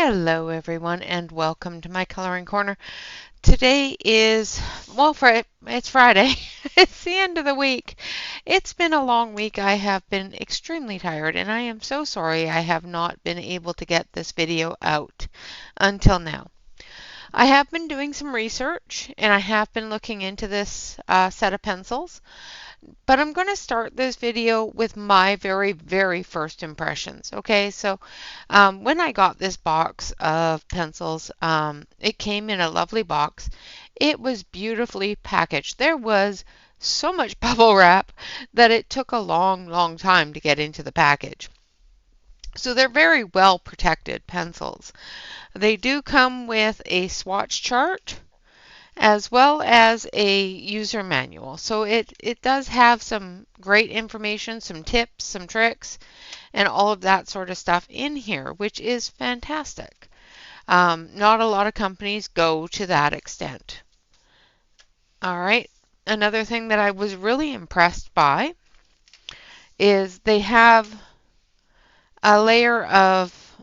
Hello everyone and welcome to my coloring corner. Today is, well, it's Friday. It's the end of the week. It's been a long week. I have been extremely tired and I am so sorry I have not been able to get this video out until now. I have been doing some research and I have been looking into this set of pencils. But I'm going to start this video with my very first impressions. Okay, so when I got this box of pencils, it came in a lovely box. It was beautifully packaged. There was so much bubble wrap that it took a long time to get into the package. So they're very well protected pencils. They do come with a swatch chart as well as a user manual. So it does have some great information, some tips, some tricks, and all of that sort of stuff in here, which is fantastic. Not a lot of companies go to that extent. All right. Another thing that I was really impressed by is they have a layer of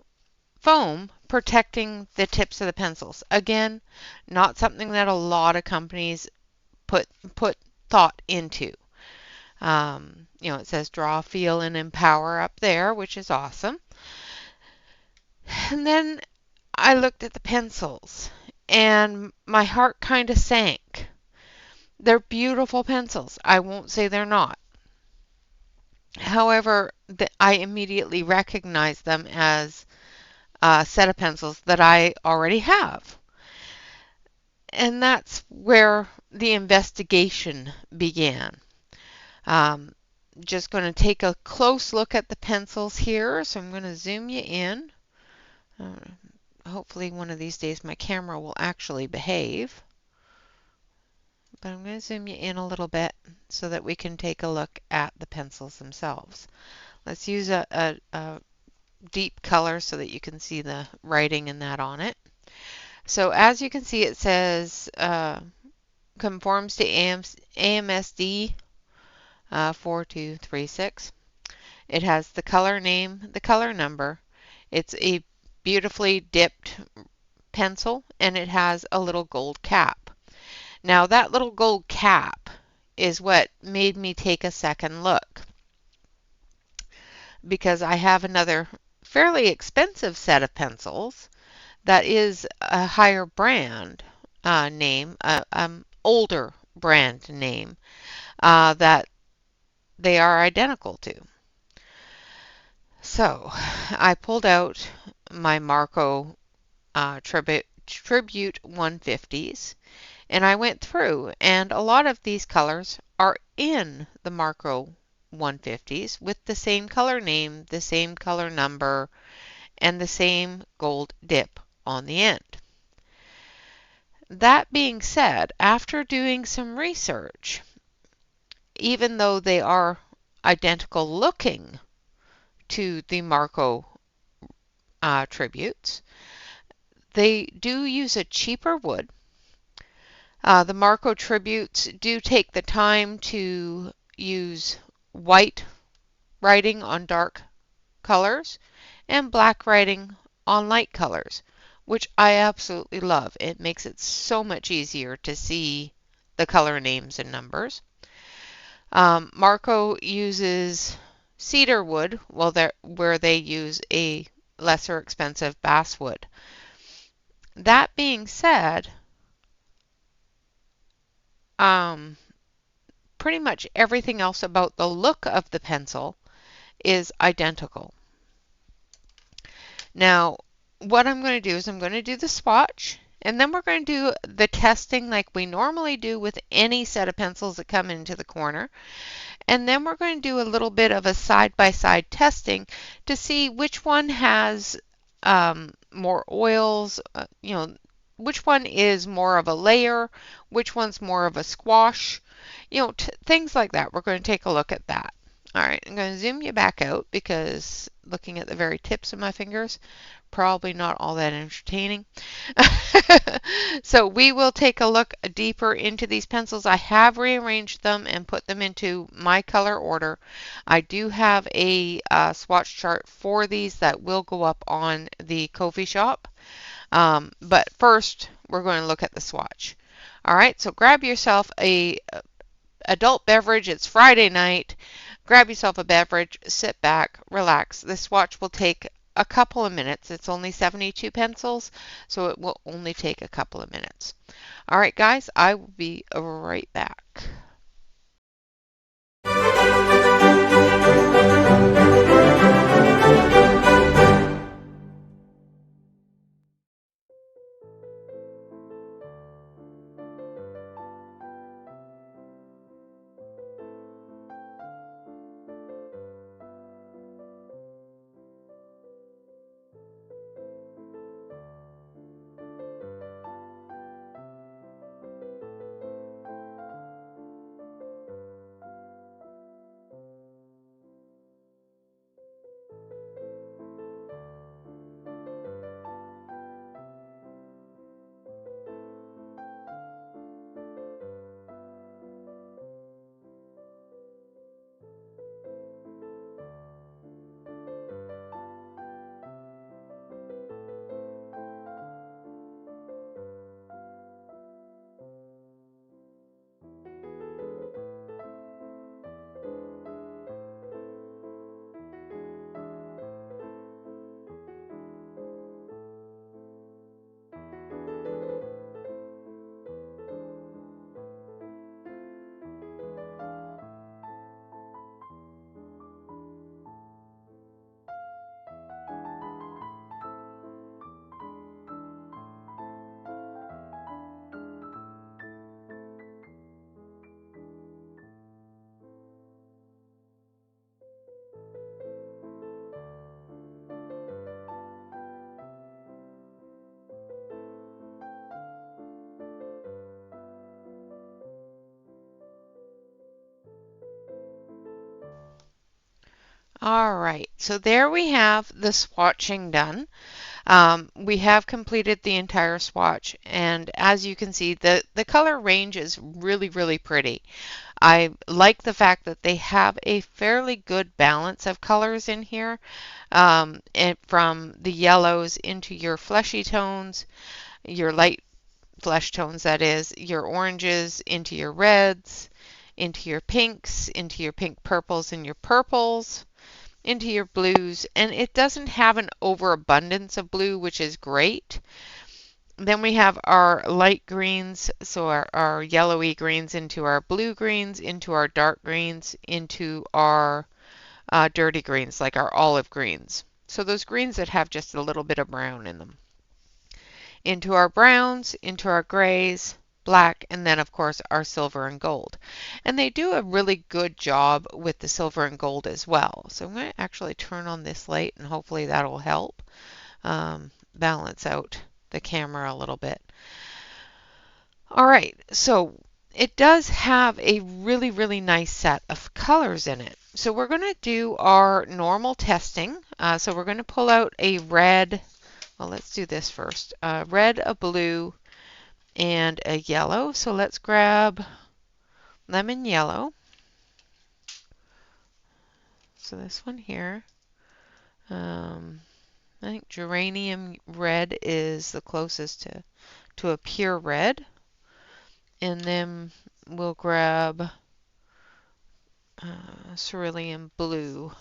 foam protecting the tips of the pencils. Again, not something that a lot of companies put thought into. It says draw, feel, and empower up there, which is awesome. And then I looked at the pencils and my heart kind of sank. They're beautiful pencils. I won't say they're not. However, I immediately recognize them as a set of pencils that I already have. And that's where the investigation began. Just going to take a close look at the pencils here. So I'm going to zoom you in. Hopefully one of these days my camera will actually behave. But I'm going to zoom you in a little bit so that we can take a look at the pencils themselves. Let's use a deep color so that you can see the writing and that on it. So as you can see, it says conforms to AMSD 4236. It has the color name, the color number. It's a beautifully dipped pencil and it has a little gold cap. Now that little gold cap is what made me take a second look, because I have another fairly expensive set of pencils that is a higher brand name, older brand name that they are identical to. So I pulled out my Marco Tribute 150s and I went through, and a lot of these colors are in the Marco 150s with the same color name, the same color number, and the same gold dip on the end. That being said, after doing some research, even though they are identical looking to the Marco Tributes, they do use a cheaper wood. The Marco Tributes do take the time to use white writing on dark colors and black writing on light colors, which I absolutely love. It makes it so much easier to see the color names and numbers. Marco uses cedar wood, where they use a lesser expensive basswood. That being said, pretty much everything else about the look of the pencil is identical. Now, what I'm going to do is I'm going to do the swatch, and then we're going to do the testing like we normally do with any set of pencils that come into the corner. And then we're going to do a little bit of a side-by-side testing to see which one has more oils, which one is more of a layer, which one's more of a squash, things like that. We're going to take a look at that. All right, I'm going to zoom you back out because looking at the very tips of my fingers, probably not all that entertaining. So we will take a look deeper into these pencils. I have rearranged them and put them into my color order. I do have a swatch chart for these that will go up on the Ko-fi shop. But first, we're going to look at the swatch. All right, so grab yourself a adult beverage. It's Friday night. Grab yourself a beverage, sit back, relax. This swatch will take a couple of minutes. It's only 72 pencils, so it will only take a couple of minutes. All right, guys, I will be right back. All right, so there we have the swatching done. We have completed the entire swatch, and as you can see, the color range is really, really pretty. I like the fact that they have a fairly good balance of colors in here, and from the yellows into your fleshy tones, your light flesh tones, that is, your oranges into your reds, into your pinks, into your pink purples and your purples, into your blues, and it doesn't have an overabundance of blue, which is great. Then we have our light greens, so our yellowy greens into our blue greens, into our dark greens, into our dirty greens, like our olive greens. So those greens that have just a little bit of brown in them. Into our browns, into our grays, black, and then of course our silver and gold. And they do a really good job with the silver and gold as well. So I'm going to actually turn on this light and hopefully that'll help balance out the camera a little bit. All right, so it does have a really, really nice set of colors in it. So we're going to do our normal testing. So we're going to pull out a red. Well, let's do this first. Red, a blue, and a yellow. So let's grab lemon yellow. So this one here. I think geranium red is the closest to a pure red. And then we'll grab cerulean blue.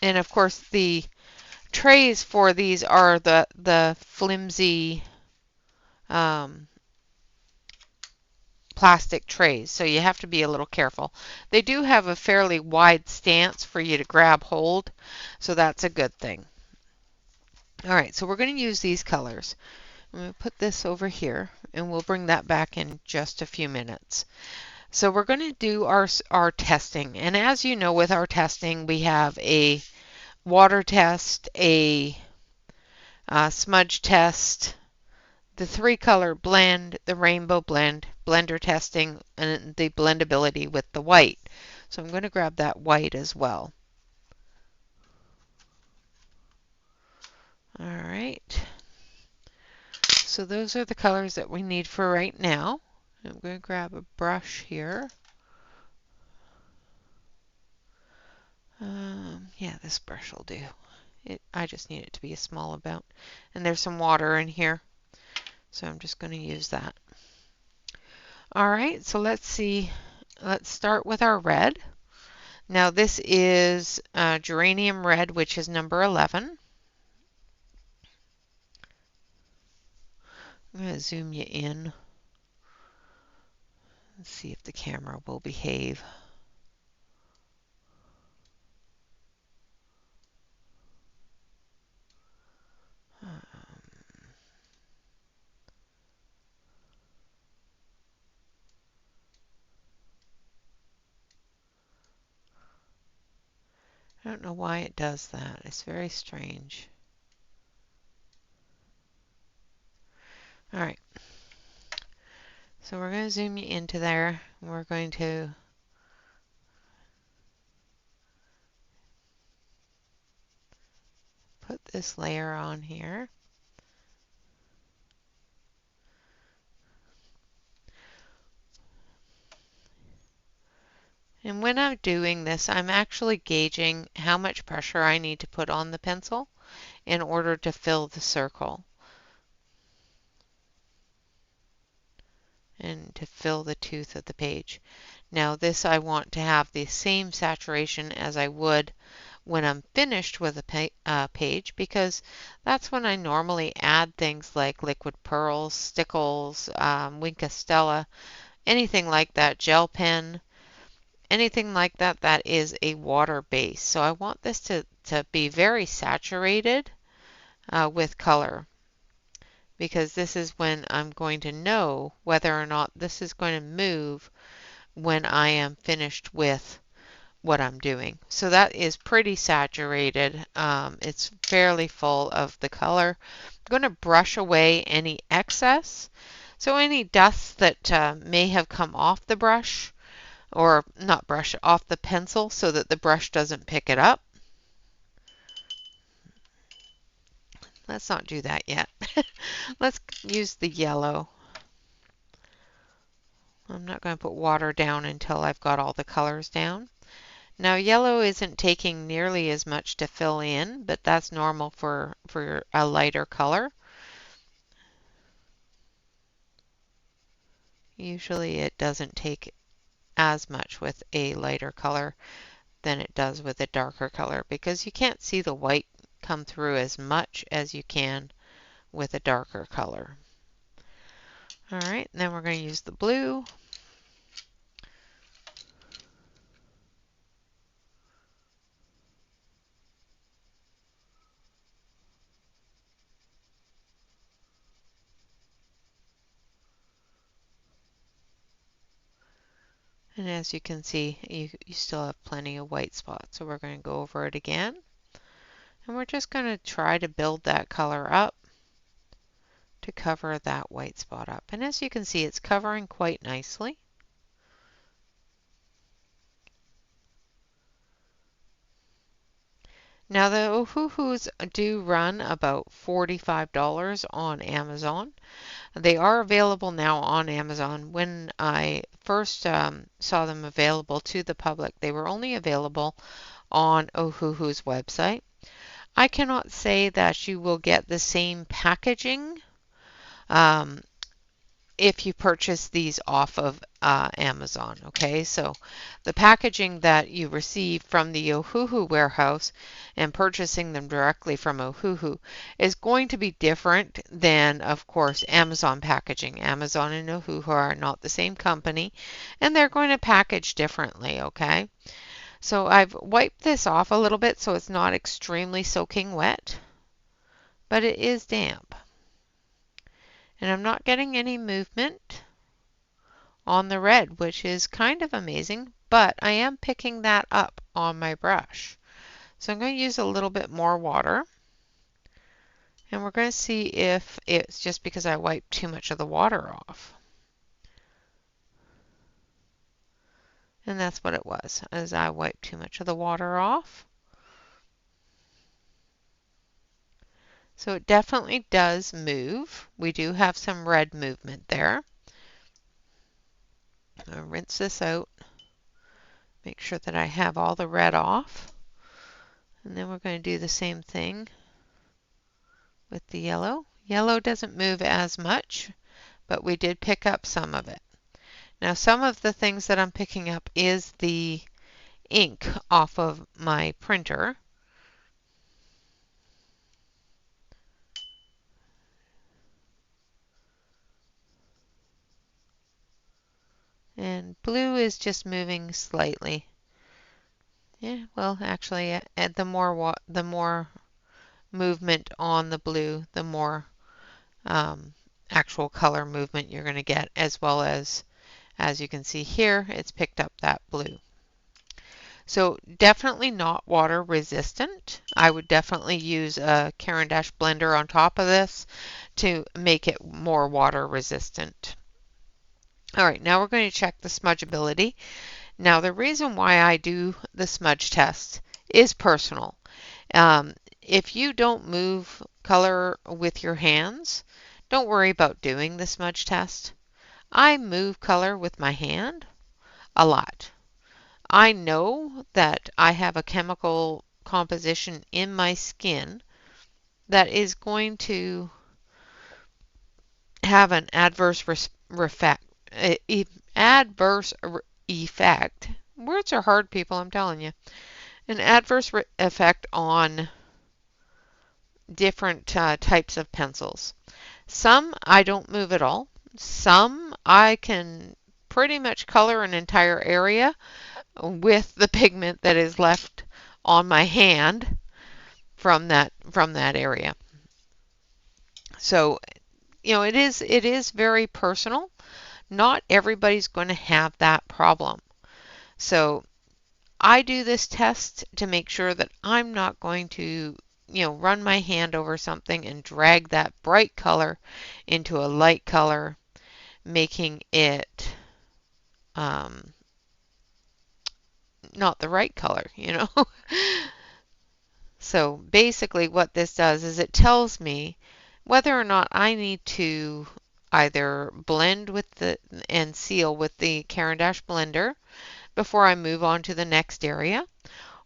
And of course the trays for these are the flimsy plastic trays, so you have to be a little careful. They do have a fairly wide stance for you to grab hold, so that's a good thing. All right, so we're going to use these colors. I'm going to put this over here, and we'll bring that back in just a few minutes. So we're going to do our testing, and as you know, with our testing, we have a water test, a smudge test, the three-color blend, the rainbow blend, blender testing, and the blendability with the white. So I'm going to grab that white as well. All right. So those are the colors that we need for right now. I'm going to grab a brush here. Yeah, this brush will do. I just need it to be a small amount. And there's some water in here, so I'm just going to use that. All right, so let's see. Let's start with our red. Now this is geranium red, which is number 11. I'm going to zoom you in. Let's see if the camera will behave. I don't know why it does that. It's very strange. All right. So we're going to zoom you into there. We're going to put this layer on here. And when I'm doing this, I'm actually gauging how much pressure I need to put on the pencil in order to fill the circle and to fill the tooth of the page. Now this I want to have the same saturation as I would when I'm finished with a page, because that's when I normally add things like liquid pearls, stickles, Wink Stella, anything like that, gel pen, anything like that that is a water base. So I want this to be very saturated with color, because this is when I'm going to know whether or not this is going to move when I am finished with what I'm doing. So that is pretty saturated. It's fairly full of the color. I'm going to brush away any excess. So any dust that may have come off the brush, or not brush, off the pencil, so that the brush doesn't pick it up. Let's not do that yet. Let's use the yellow. I'm not going to put water down until I've got all the colors down. Now yellow isn't taking nearly as much to fill in, but that's normal for a lighter color. Usually it doesn't take as much with a lighter color than it does with a darker color, because you can't see the white come through as much as you can with a darker color. All right, then we're going to use the blue. And as you can see, you still have plenty of white spots. So we're going to go over it again. And we're just going to try to build that color up to cover that white spot up. And as you can see, it's covering quite nicely. Now the Ohuhus do run about $45 on Amazon. They are available now on Amazon. When I first saw them available to the public, they were only available on Ohuhu's website. I cannot say that you will get the same packaging if you purchase these off of Amazon. Okay, so the packaging that you receive from the Ohuhu warehouse and purchasing them directly from Ohuhu is going to be different than, of course, Amazon packaging. Amazon and Ohuhu are not the same company, and they're going to package differently. Okay, so I've wiped this off a little bit so it's not extremely soaking wet, but it is damp. And I'm not getting any movement on the red, which is kind of amazing, but I am picking that up on my brush. So I'm going to use a little bit more water, and we're going to see if it's just because I wiped too much of the water off. And that's what it was, as I wiped too much of the water off. So it definitely does move. We do have some red movement there. I'll rinse this out. Make sure that I have all the red off. And then we're going to do the same thing with the yellow. Yellow doesn't move as much, but we did pick up some of it. Now some of the things that I'm picking up is the ink off of my printer. And blue is just moving slightly. Yeah, well, actually, the more movement on the blue, the more actual color movement you're going to get, as well as you can see here, it's picked up that blue. So definitely not water resistant. I would definitely use a Caran d'Ache blender on top of this to make it more water resistant. All right, now we're going to check the smudgeability. Now the reason why I do the smudge test is personal. If you don't move color with your hands, don't worry about doing the smudge test. I move color with my hand a lot. I know that I have a chemical composition in my skin that is going to have an adverse effect. Words are hard, people, I'm telling you. An adverse effect on different types of pencils. Some I don't move at all. Some I can pretty much color an entire area with the pigment that is left on my hand from that area. So, it is very personal. Not everybody's going to have that problem. So, I do this test to make sure that I'm not going to, run my hand over something and drag that bright color into a light color, making it not the right color. So basically what this does is it tells me whether or not I need to either blend with and seal with the Caran d'Ache blender before I move on to the next area,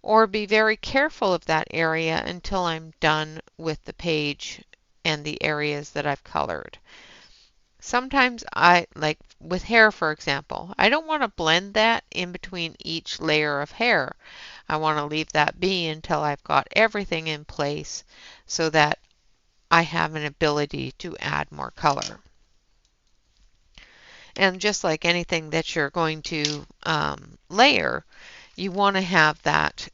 or be very careful of that area until I'm done with the page and the areas that I've colored. Sometimes like with hair, for example, I don't want to blend that in between each layer of hair. I want to leave that be until I've got everything in place so that I have an ability to add more color. And just like anything that you're going to layer, you want to have that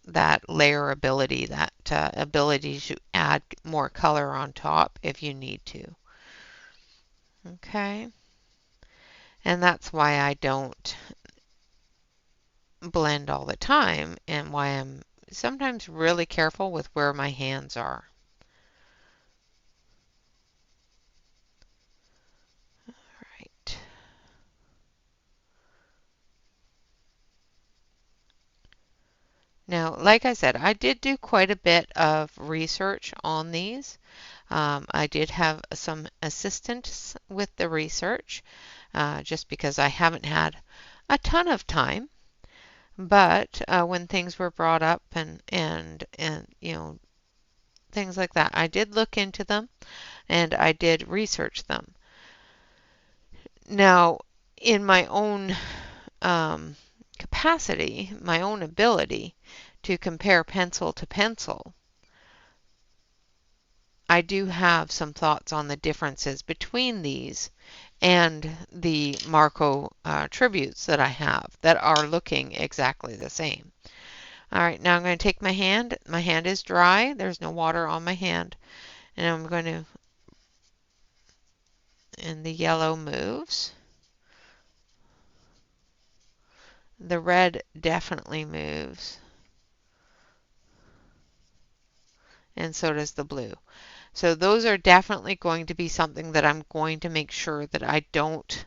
layer ability, that ability to add more color on top if you need to. Okay. And that's why I don't blend all the time and why I'm sometimes really careful with where my hands are. All right. Now, like I said, I did do quite a bit of research on these. I did have some assistance with the research just because I haven't had a ton of time. But when things were brought up and things like that, I did look into them and I did research them. Now, in my own capacity, my own ability to compare pencil to pencil, I do have some thoughts on the differences between these and the Marco tributes that I have that are looking exactly the same. All right, now I'm going to take my hand. My hand is dry. There's no water on my hand. And I'm going to, and the yellow moves. The red definitely moves. And so does the blue. So those are definitely going to be something that I'm going to make sure that I don't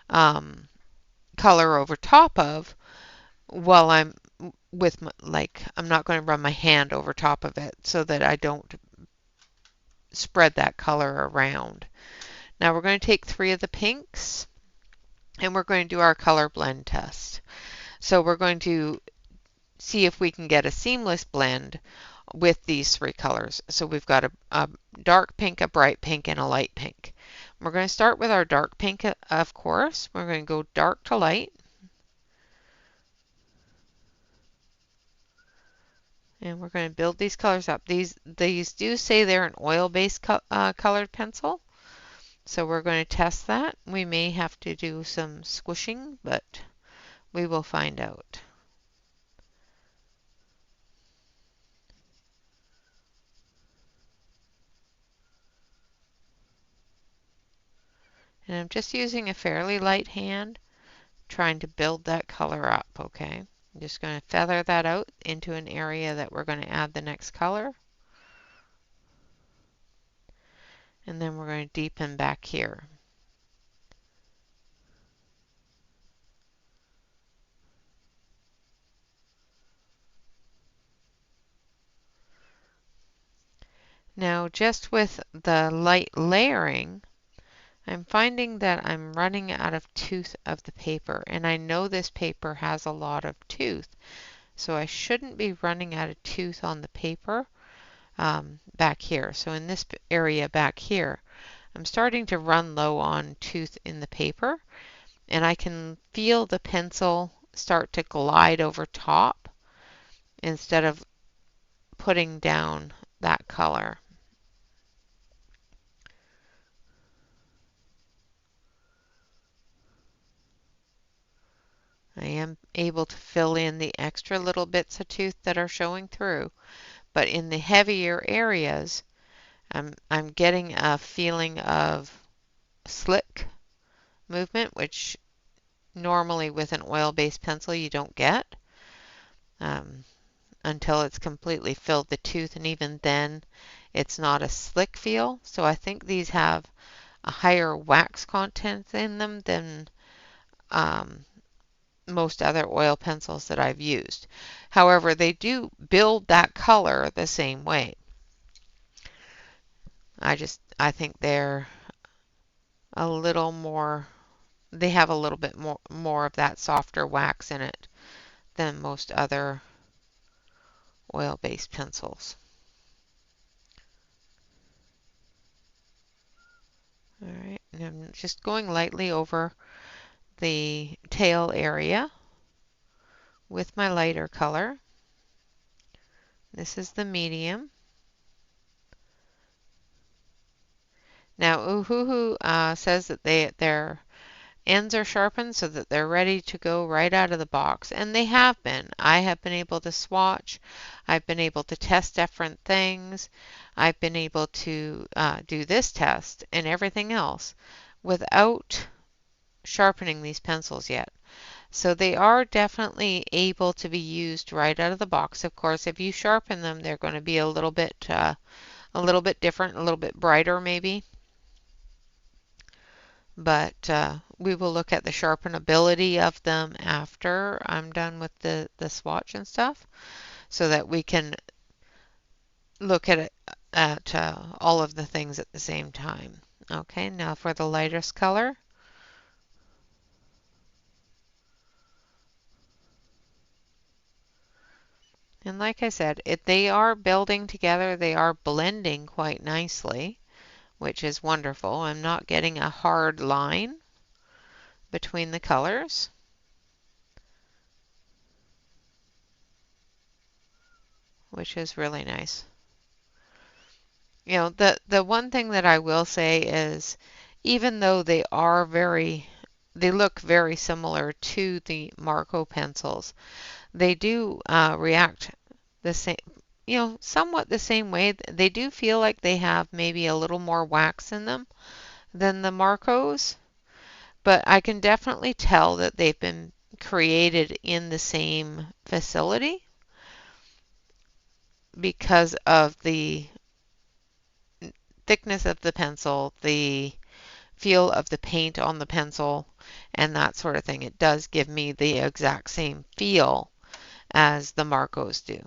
color over top of while I'm with I'm not going to run my hand over top of it so that I don't spread that color around. Now we're going to take 3 of the pinks and we're going to do our color blend test. So we're going to see if we can get a seamless blend with these three colors. So we've got a dark pink, a bright pink, and a light pink. We're going to start with our dark pink, of course. We're going to go dark to light. And we're going to build these colors up. These do say they're an oil-based colored pencil. So we're going to test that. We may have to do some squishing, but we will find out. And I'm just using a fairly light hand, trying to build that color up, okay? I'm just going to feather that out into an area that we're going to add the next color. And then we're going to deepen back here. Now, just with the light layering, I'm finding that I'm running out of tooth of the paper, and I know this paper has a lot of tooth, so I shouldn't be running out of tooth on the paper back here. So in this area back here, I'm starting to run low on tooth in the paper, and I can feel the pencil start to glide over top instead of putting down that color. I am able to fill in the extra little bits of tooth that are showing through, but in the heavier areas, I'm getting a feeling of slick movement, which normally with an oil-based pencil you don't get until it's completely filled the tooth, and even then it's not a slick feel. So I think these have a higher wax content in them than most other oil pencils that I've used. However, they do build that color the same way. I think they're a little more, they have a little bit more of that softer wax in it than most other oil-based pencils. All right, and I'm just going lightly over the tail area with my lighter color. This is the medium. Now, Ohuhu says that their ends are sharpened so that they're ready to go right out of the box, and they have been. I have been able to swatch. I've been able to test different things. I've been able to do this test and everything else without sharpening these pencils yet. So they are definitely able to be used right out of the box. Of course, if you sharpen them, they're going to be a little bit different, a little bit brighter maybe. But we will look at the sharpenability of them after I'm done with the swatch and stuff, so that we can look at all of the things at the same time. Okay, now for the lightest color. And like I said, they are building together, they are blending quite nicely, which is wonderful. I'm not getting a hard line between the colors. Which is really nice. You know, the one thing that I will say is, even though they look very similar to the Marco pencils, they do react the same, somewhat the same way. They do feel like they have maybe a little more wax in them than the Marcos, but I can definitely tell that they've been created in the same facility because of the thickness of the pencil, the feel of the paint on the pencil, and that sort of thing. It does give me the exact same feel as the Marcos do.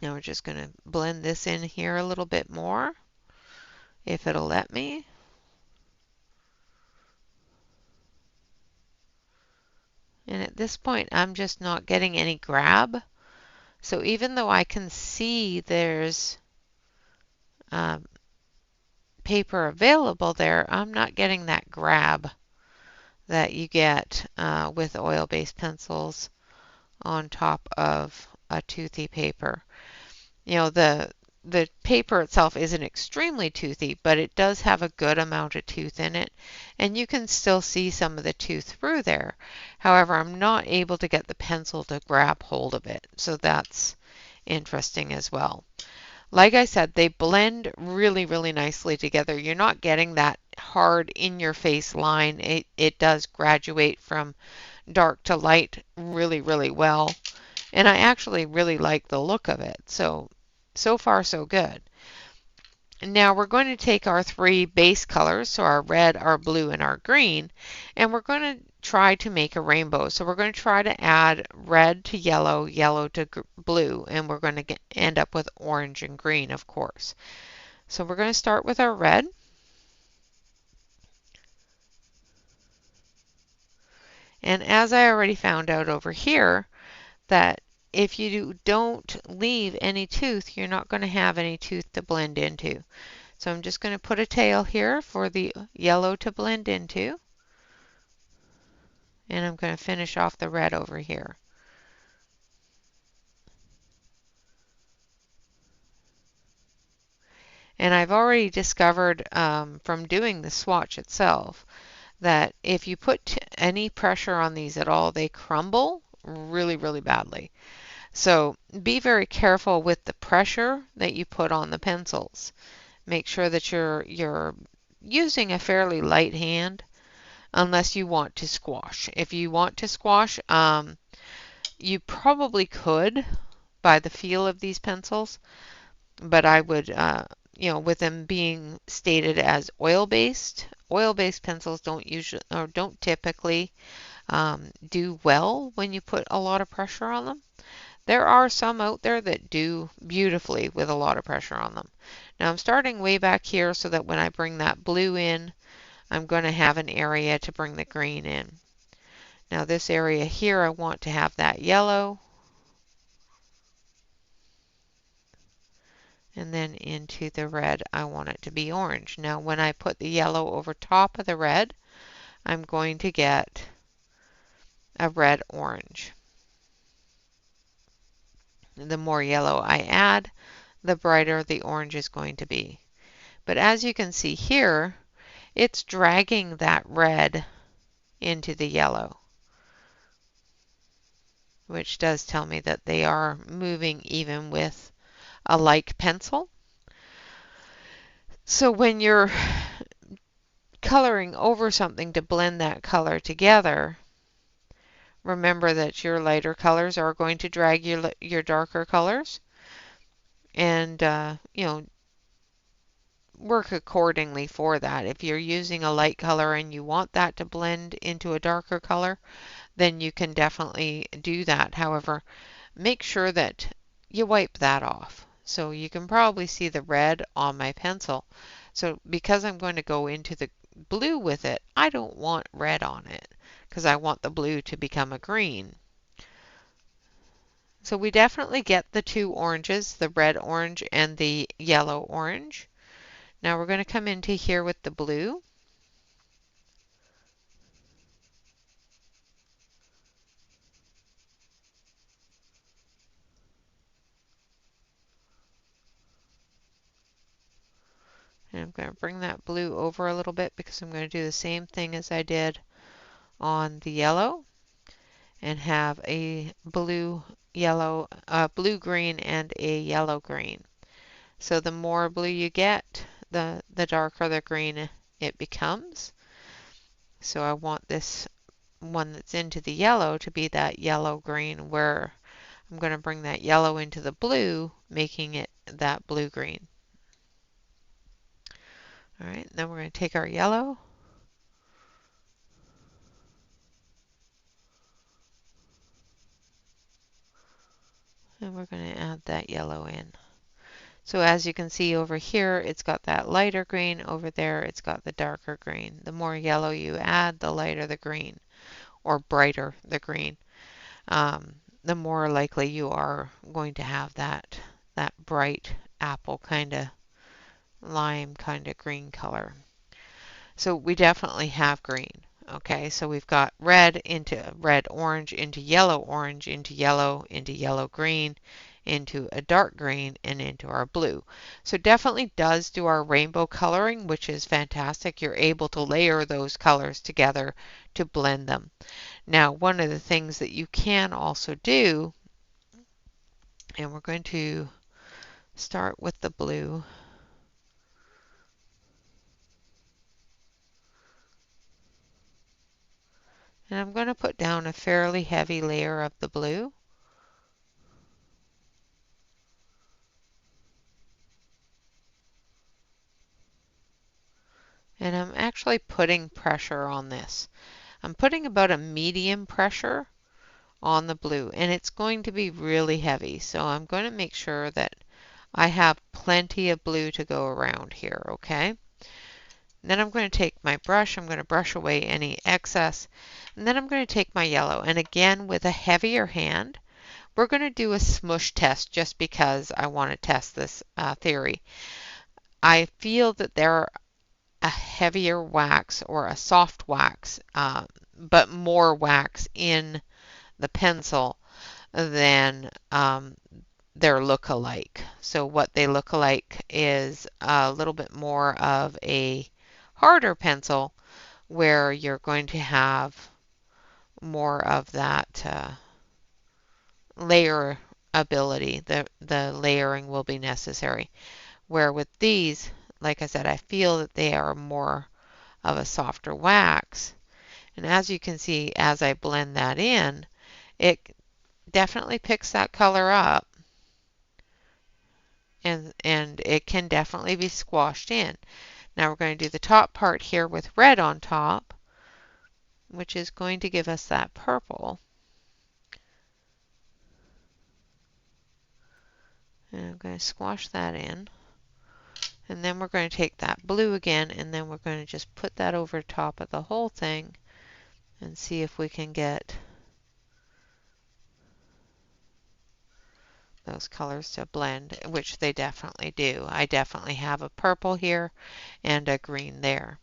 Now we're just going to blend this in here a little bit more, if it'll let me. And at this point, I'm just not getting any grab. So even though I can see there's um, paper available there, I'm not getting that grab that you get with oil-based pencils on top of a toothy paper. You know, the paper itself isn't extremely toothy, but it does have a good amount of tooth in it, and you can still see some of the tooth through there. However, I'm not able to get the pencil to grab hold of it, so that's interesting as well. Like I said, they blend really, really nicely together. You're not getting that hard in-your-face line. It does graduate from dark to light really, really well. And I actually really like the look of it. So far so good. Now we're going to take our three base colors, so our red, our blue, and our green, and we're going to try to make a rainbow. So we're going to try to add red to yellow, yellow to blue, and we're going to end up with orange and green, of course. So we're going to start with our red. And as I already found out over here, that if you don't leave any tooth, you're not going to have any tooth to blend into. So I'm just going to put a tail here for the yellow to blend into. And I'm going to finish off the red over here. And I've already discovered from doing the swatch itself that if you put any pressure on these at all, they crumble really, really badly. So be very careful with the pressure that you put on the pencils. Make sure that you're using a fairly light hand unless you want to squash. If you want to squash, you probably could by the feel of these pencils, but I would, you know, with them being stated as oil-based pencils don't usually or don't typically do well when you put a lot of pressure on them. There are some out there that do beautifully with a lot of pressure on them. Now I'm starting way back here so that when I bring that blue in, I'm going to have an area to bring the green in. Now this area here, I want to have that yellow. And then into the red, I want it to be orange. Now when I put the yellow over top of the red, I'm going to get a red-orange. The more yellow I add, the brighter the orange is going to be. But as you can see here, it's dragging that red into the yellow, which does tell me that they are moving even with a like pencil. So when you're coloring over something to blend that color together, remember that your lighter colors are going to drag your darker colors, and you know, work accordingly for that. If you're using a light color and you want that to blend into a darker color, then you can definitely do that. However, make sure that you wipe that off. So you can probably see the red on my pencil. So because I'm going to go into the blue with it, I don't want red on it because I want the blue to become a green. So we definitely get the two oranges, the red orange and the yellow orange. Now we're going to come into here with the blue. And I'm going to bring that blue over a little bit because I'm going to do the same thing as I did on the yellow and have a blue, yellow, blue green and a yellow green. So the more blue you get, the darker the green it becomes. So I want this one that's into the yellow to be that yellow green, where I'm going to bring that yellow into the blue, making it that blue green. All right, then we're going to take our yellow and we're going to add that yellow in. So as you can see over here, it's got that lighter green. Over there, it's got the darker green. The more yellow you add, the lighter the green, or brighter the green. the more likely you are going to have that bright apple kind of lime kind of green color. So we definitely have green. Okay, so we've got red into red orange into yellow orange into yellow green into a dark green and into our blue. So definitely does do our rainbow coloring, which is fantastic. You're able to layer those colors together to blend them. Now, one of the things that you can also do, and we're going to start with the blue. And I'm going to put down a fairly heavy layer of the blue. And I'm actually putting pressure on this. I'm putting about a medium pressure on the blue, and it's going to be really heavy. So I'm going to make sure that I have plenty of blue to go around here, okay? Then I'm going to take my brush, I'm going to brush away any excess, and then I'm going to take my yellow. And again, with a heavier hand, we're going to do a smush test just because I want to test this theory. I feel that there are a heavier wax or a soft wax, but more wax in the pencil than their look-alike. So what they look alike is a little bit more of a harder pencil where you're going to have more of that layer ability. The layering will be necessary. Where with these, like I said, I feel that they are more of a softer wax. And as you can see, as I blend that in, it definitely picks that color up, and it can definitely be squashed in. Now we're going to do the top part here with red on top, which is going to give us that purple. And I'm going to squash that in. And then we're going to take that blue again, and then we're going to just put that over top of the whole thing and see if we can get those colors to blend, which they definitely do. I definitely have a purple here and a green there.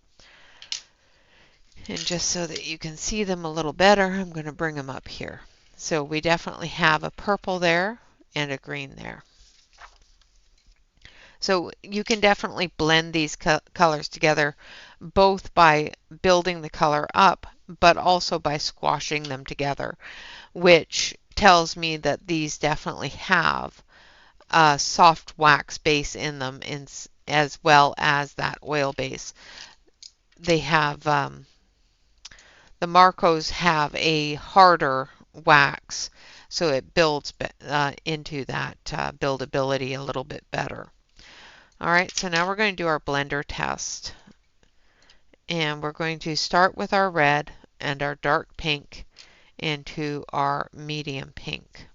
And just so that you can see them a little better, I'm going to bring them up here. So we definitely have a purple there and a green there. So you can definitely blend these colors together, both by building the color up, but also by squashing them together, which tells me that these definitely have a soft wax base in them, as well as that oil base. They have, the Marcos have a harder wax, so it builds into that buildability a little bit better. All right, so now we're going to do our blender test. And we're going to start with our red and our dark pink into our medium pink.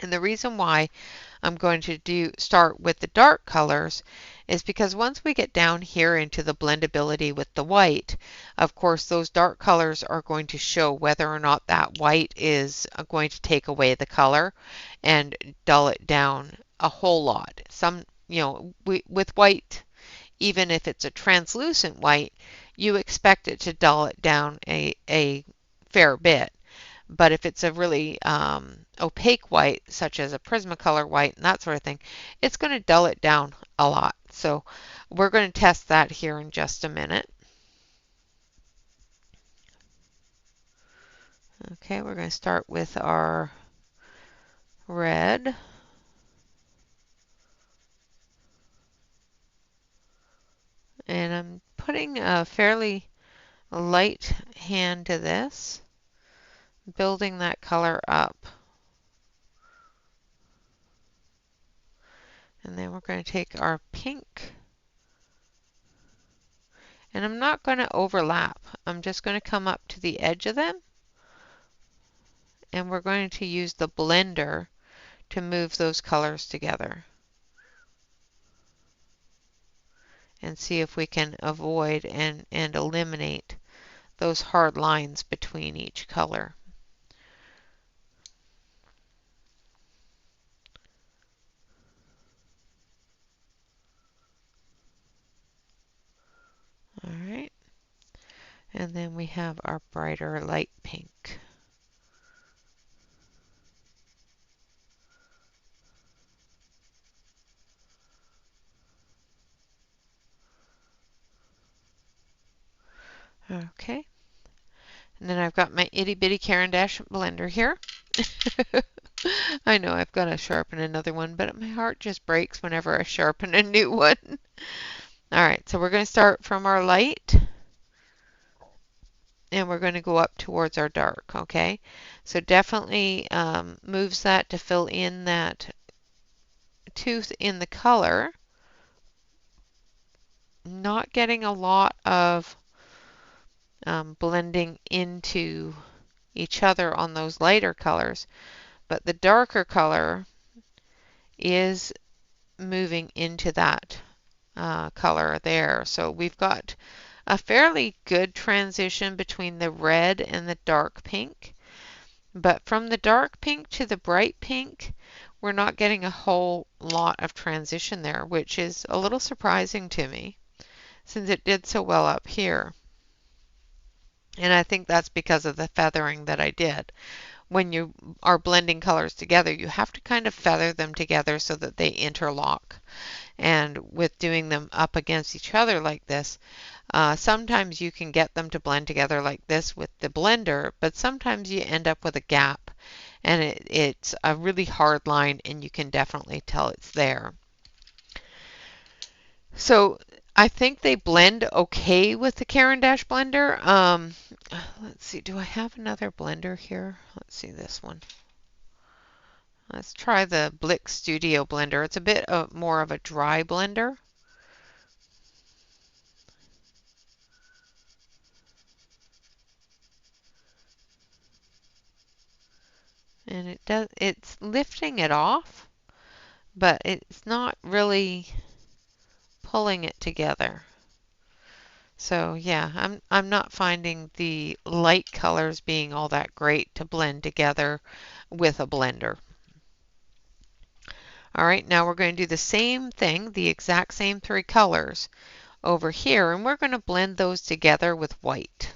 And the reason why I'm going to start with the dark colors is because once we get down here into the blendability with the white, of course those dark colors are going to show whether or not that white is going to take away the color and dull it down a whole lot. With white, even if it's a translucent white, you expect it to dull it down a fair bit. But if it's a really opaque white, such as a Prismacolor white and that sort of thing, it's going to dull it down a lot. So we're going to test that here in just a minute. Okay, we're going to start with our red. And I'm putting a fairly light hand to this, building that color up. And then we're going to take our pink, and I'm not going to overlap. I'm just going to come up to the edge of them, and we're going to use the blender to move those colors together and see if we can avoid and eliminate those hard lines between each color. And then we have our brighter light pink. Okay. And then I've got my itty bitty Caran d'Ache blender here. I know I've got to sharpen another one, but my heart just breaks whenever I sharpen a new one. All right, so we're going to start from our light, and we're going to go up towards our dark, okay? So definitely moves that to fill in that tooth in the color. Not getting a lot of blending into each other on those lighter colors, but the darker color is moving into that color there. So we've got a fairly good transition between the red and the dark pink, but from the dark pink to the bright pink, we're not getting a whole lot of transition there, which is a little surprising to me since it did so well up here. And I think that's because of the feathering that I did. When you are blending colors together, you have to kind of feather them together so that they interlock. And with doing them up against each other like this, sometimes you can get them to blend together like this with the blender, but sometimes you end up with a gap, and it's a really hard line, and you can definitely tell it's there. So I think they blend okay with the Caran d'Ache blender. Let's see, do I have another blender here? Let's see this one. Let's try the Blick Studio blender. It's a bit more of a dry blender. And it's lifting it off, but it's not really pulling it together. So yeah, I'm not finding the light colors being all that great to blend together with a blender. All right, now we're going to do the same thing, the exact same three colors over here, and we're going to blend those together with white.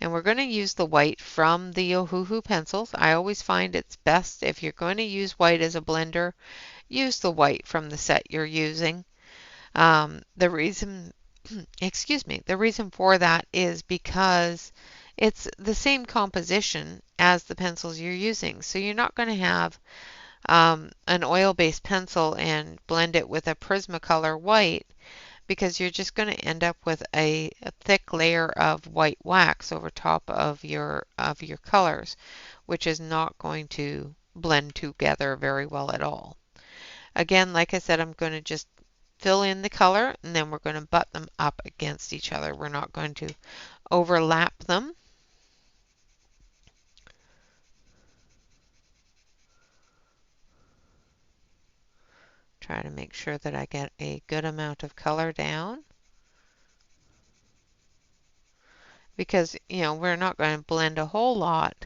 And we're going to use the white from the Ohuhu pencils. I always find it's best if you're going to use white as a blender, use the white from the set you're using. The reason, excuse me, the reason for that is because it's the same composition as the pencils you're using. So you're not going to have an oil-based pencil and blend it with a Prismacolor white, because you're just going to end up with a thick layer of white wax over top of your colors, which is not going to blend together very well at all. Again, like I said, I'm going to just fill in the color, and then we're going to butt them up against each other. We're not going to overlap them. Try to make sure that I get a good amount of color down, because we're not going to blend a whole lot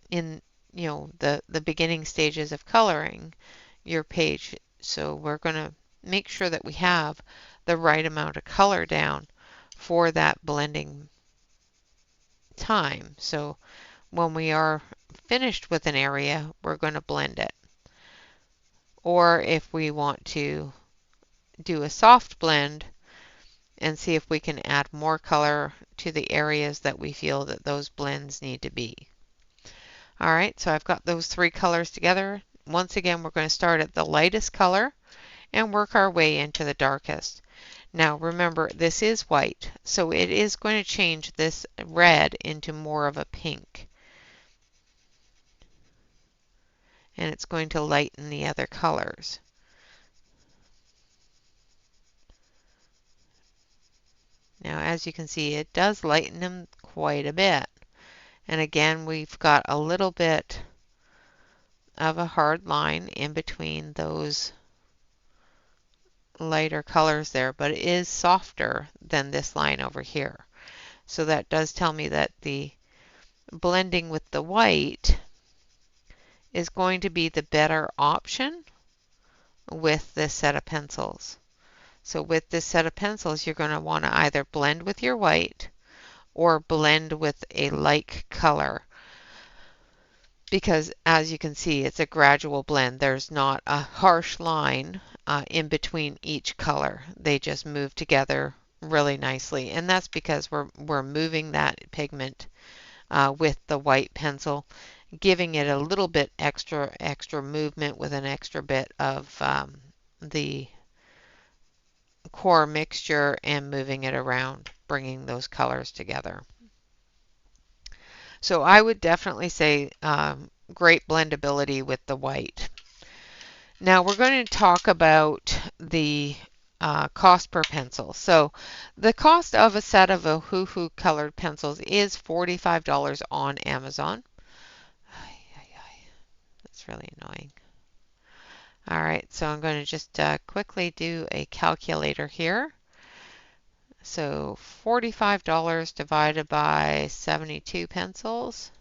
in the beginning stages of coloring your page. So we're going to make sure that we have the right amount of color down for that blending time. So when we are finished with an area, we're going to blend it. Or if we want to do a soft blend and see if we can add more color to the areas that we feel that those blends need to be. All right, so I've got those three colors together. Once again, we're going to start at the lightest color and work our way into the darkest. Now remember, this is white, so it is going to change this red into more of a pink. And it's going to lighten the other colors. Now, as you can see, it does lighten them quite a bit. And again, we've got a little bit of a hard line in between those lighter colors there, but it is softer than this line over here. So that does tell me that the blending with the white is going to be the better option with this set of pencils. So with this set of pencils, you're going to want to either blend with your white or blend with a like color, because as you can see, it's a gradual blend. There's not a harsh line in between each color. They just move together really nicely, and that's because we're moving that pigment with the white pencil, giving it a little bit extra movement with an extra bit of the core mixture and moving it around, bringing those colors together. So I would definitely say great blendability with the white. Now we're going to talk about the cost per pencil. So the cost of a set of Ohuhu colored pencils is $45 on Amazon. That's really annoying. All right, so I'm going to just quickly do a calculator here. So $45 divided by 72 pencils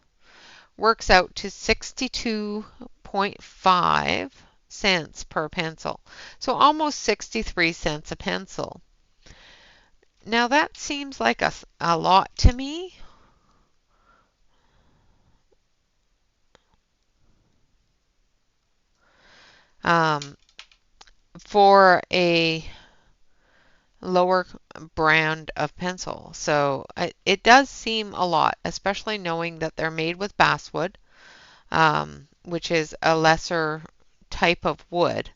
works out to 62.5 cents per pencil. So almost 63 cents a pencil. Now that seems like a lot to me. For a lower brand of pencil. So it does seem a lot, especially knowing that they're made with basswood, which is a lesser type of wood.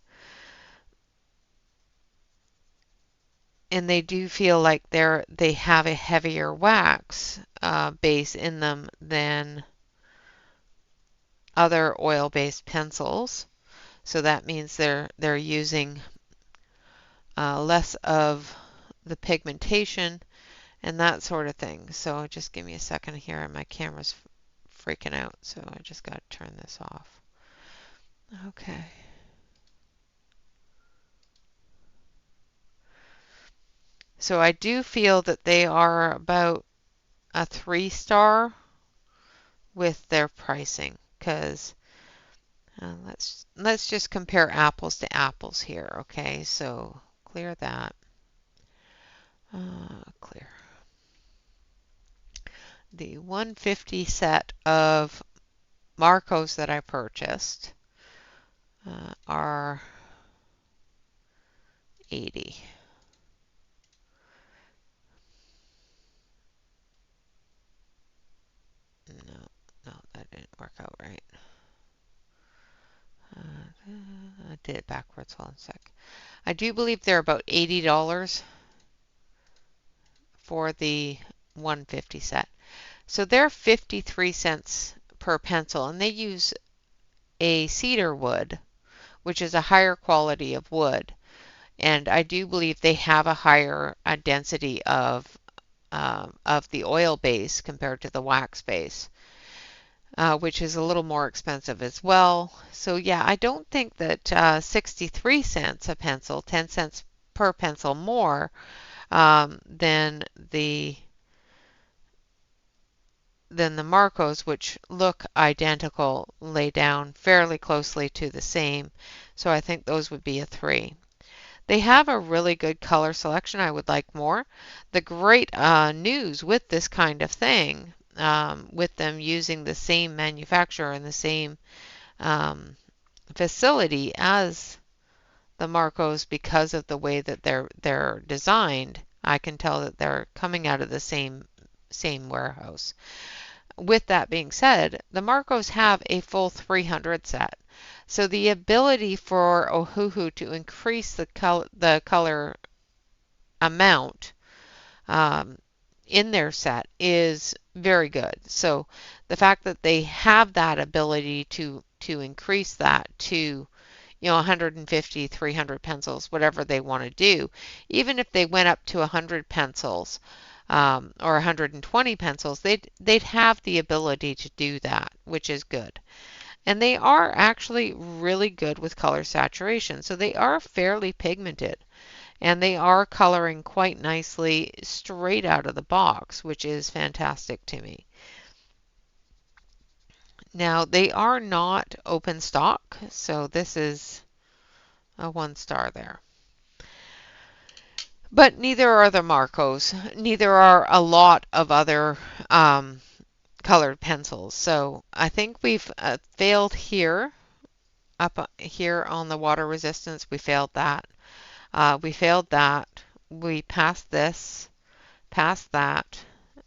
And they do feel like they have a heavier wax base in them than other oil-based pencils. So that means they're using less of the pigmentation and that sort of thing. So just give me a second here, and my camera's freaking out, so I just got to turn this off. Okay. So I do feel that they are about a 3-star with their pricing, because let's just compare apples to apples here. Okay, so clear that. Clear. The 150 set of Marcos that I purchased are 80. No, that didn't work out right. I did it backwards. Hold on a sec. I do believe they're about $80 for the 150 set. So they're 53 cents per pencil, and they use a cedar wood, which is a higher quality of wood. And I do believe they have a higher density of the oil base compared to the wax base, which is a little more expensive as well. So yeah, I don't think that 63 cents a pencil, 10 cents per pencil more than the Marcos, which look identical, lay down fairly closely to the same. So I think those would be a 3. They have a really good color selection. I would like more. The great news with this kind of thing, with them using the same manufacturer and the same facility as the Marcos, because of the way that they're designed, I can tell that they're coming out of the same warehouse. With that being said, the Marcos have a full 300 set. So the ability for Ohuhu to increase the color amount in their set is very good. So the fact that they have that ability to increase that to 150, 300 pencils, whatever they want to do, even if they went up to 100 pencils or 120 pencils, they'd have the ability to do that, which is good. And they are actually really good with color saturation. So they are fairly pigmented, and they are coloring quite nicely straight out of the box, which is fantastic to me. Now, they are not open stock, so this is a 1-star there. But neither are the Marcos. Neither are a lot of other colored pencils. So I think we've failed here. Up here on the water resistance, we failed that. We failed that. We passed this, passed that.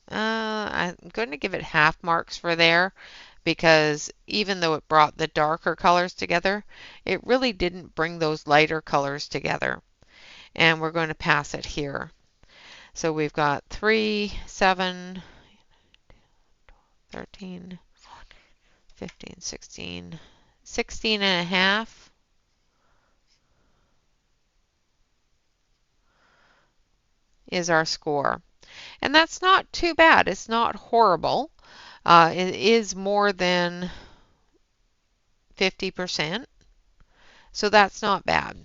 I'm going to give it half marks for there because even though it brought the darker colors together, it really didn't bring those lighter colors together. And we're going to pass it here. So we've got 3, 7, 13, 15, 16, 16 and a half is our score. And that's not too bad. It's not horrible. It is more than 50%, so that's not bad.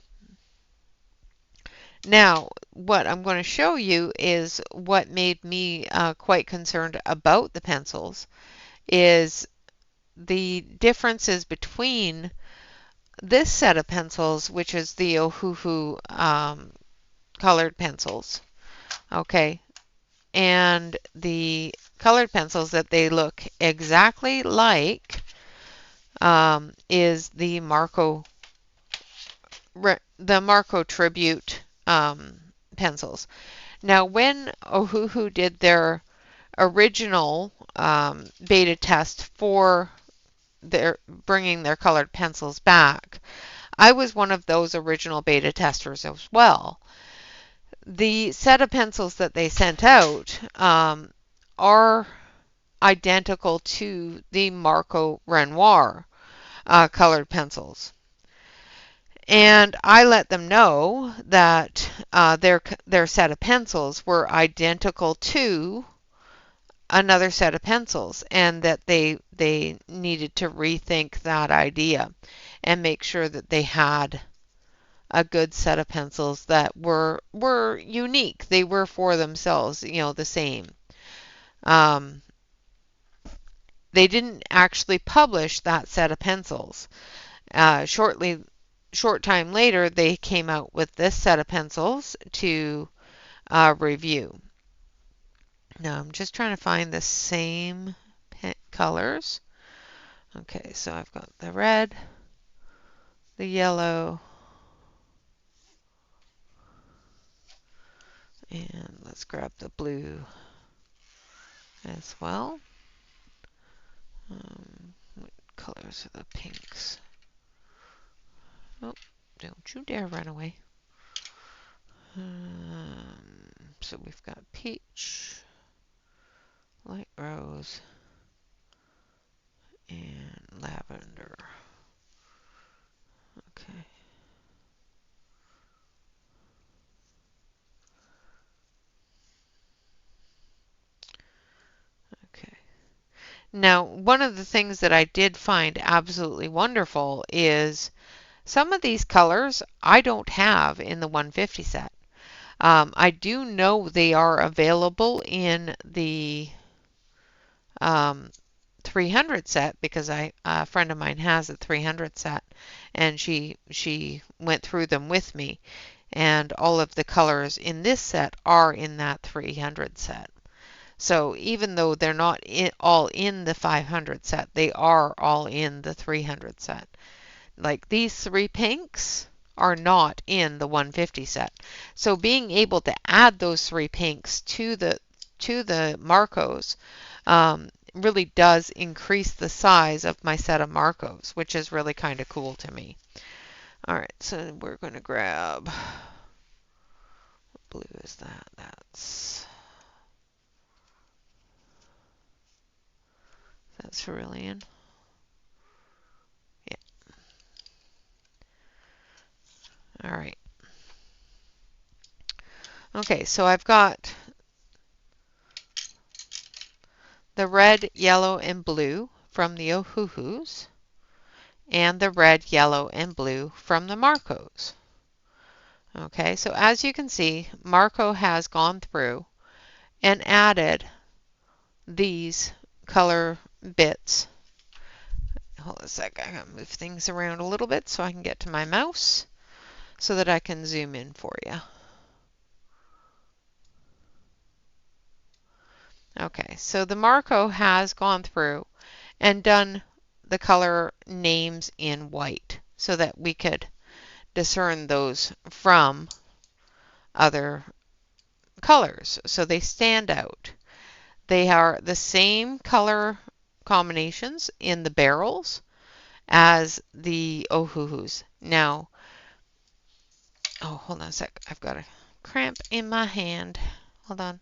Now, what I'm going to show you is what made me quite concerned about the pencils is the differences between this set of pencils, which is the Ohuhu colored pencils, okay, and the colored pencils that they look exactly like is the Marco Tribute pencils. Now, when Ohuhu did their original beta test for their bringing their colored pencils back, I was one of those original beta testers as well. The set of pencils that they sent out are identical to the Marco Renoir colored pencils. And I let them know that their set of pencils were identical to another set of pencils and that they needed to rethink that idea and make sure that they had a good set of pencils that were unique. They were for themselves, you know, the same. Um, they didn't actually publish that set of pencils. Short time later, they came out with this set of pencils to review. Now I'm just trying to find the same colors. Okay, so I've got the red, the yellow, and let's grab the blue as well. What colors are the pinks? Oh, don't you dare run away. So we've got peach, light rose, and lavender. Okay. Okay. Now, one of the things that I did find absolutely wonderful is some of these colors I don't have in the 150 set. I do know they are available in the 300 set because a friend of mine has a 300 set and she went through them with me, and all of the colors in this set are in that 300 set. So even though they're not all in the 500 set, they are all in the 300 set. Like these 3 pinks are not in the 150 set. So being able to add those 3 pinks to the Marcos really does increase the size of my set of Marcos, which is really kind of cool to me. All right, so we're going to grab, what blue is that? That's cerulean. Yeah. All right. Okay, so I've got the red, yellow, and blue from the Ohuhus, and the red, yellow, and blue from the Marcos. Okay, so as you can see, Marco has gone through and added these color bits. Hold a sec, I gotta move things around a little bit so I can get to my mouse so that I can zoom in for you. Okay, so the Marco has gone through and done the color names in white so that we could discern those from other colors. So they stand out. They are the same color combinations in the barrels as the Ohuhus. Now, oh, hold on a sec. I've got a cramp in my hand. Hold on.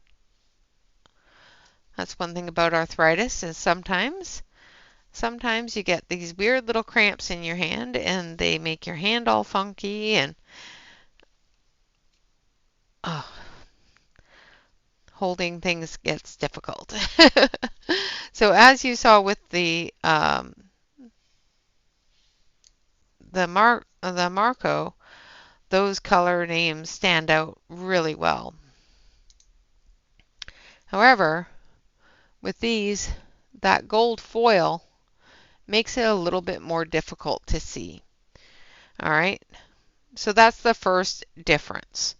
That's one thing about arthritis is sometimes you get these weird little cramps in your hand and they make your hand all funky and oh, holding things gets difficult. So as you saw with the Marco, those color names stand out really well. However, with these, that gold foil makes it a little bit more difficult to see. All right, so that's the first difference.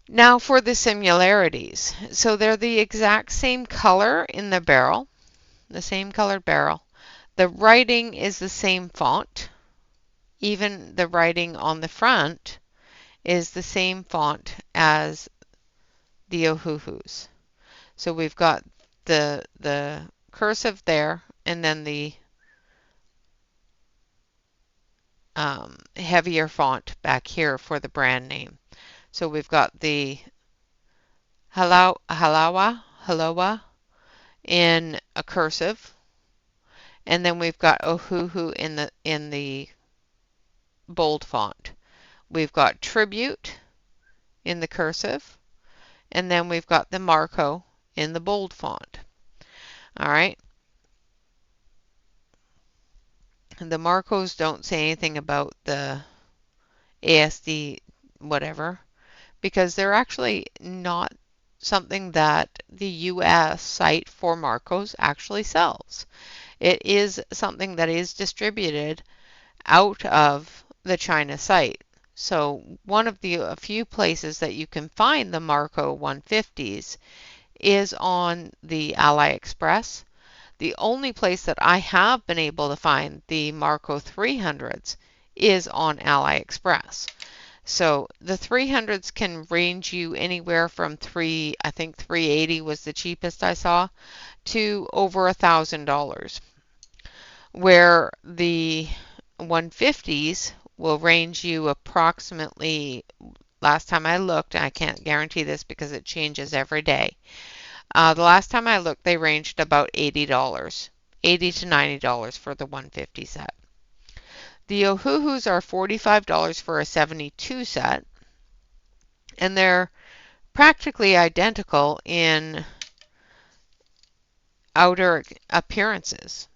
Now for the similarities. So they're the exact same color in the barrel, the same colored barrel. The writing is the same font. Even the writing on the front is the same font as the Ohuhus. So we've got the cursive there and then the heavier font back here for the brand name. So we've got the Halawa in a cursive, and then we've got Ohuhu in the bold font. We've got Tribute in the cursive, and then we've got the Marco in the bold font. All right. The Marcos don't say anything about the ASD whatever because they're actually not something that the US site for Marcos actually sells. It is something that is distributed out of the China site. So one of the a few places that you can find the Marco 150s is on the AliExpress. The only place that I have been able to find the Marco 300s is on AliExpress. So the 300s can range you anywhere from I think 380 was the cheapest I saw, to over $1,000. Where the 150s will range you approximately, last time I looked, and I can't guarantee this because it changes every day. The last time I looked, they ranged about $80, $80 to $90 for the 150 set. The Ohuhus are $45 for a 72 set, and they're practically identical in outer appearances.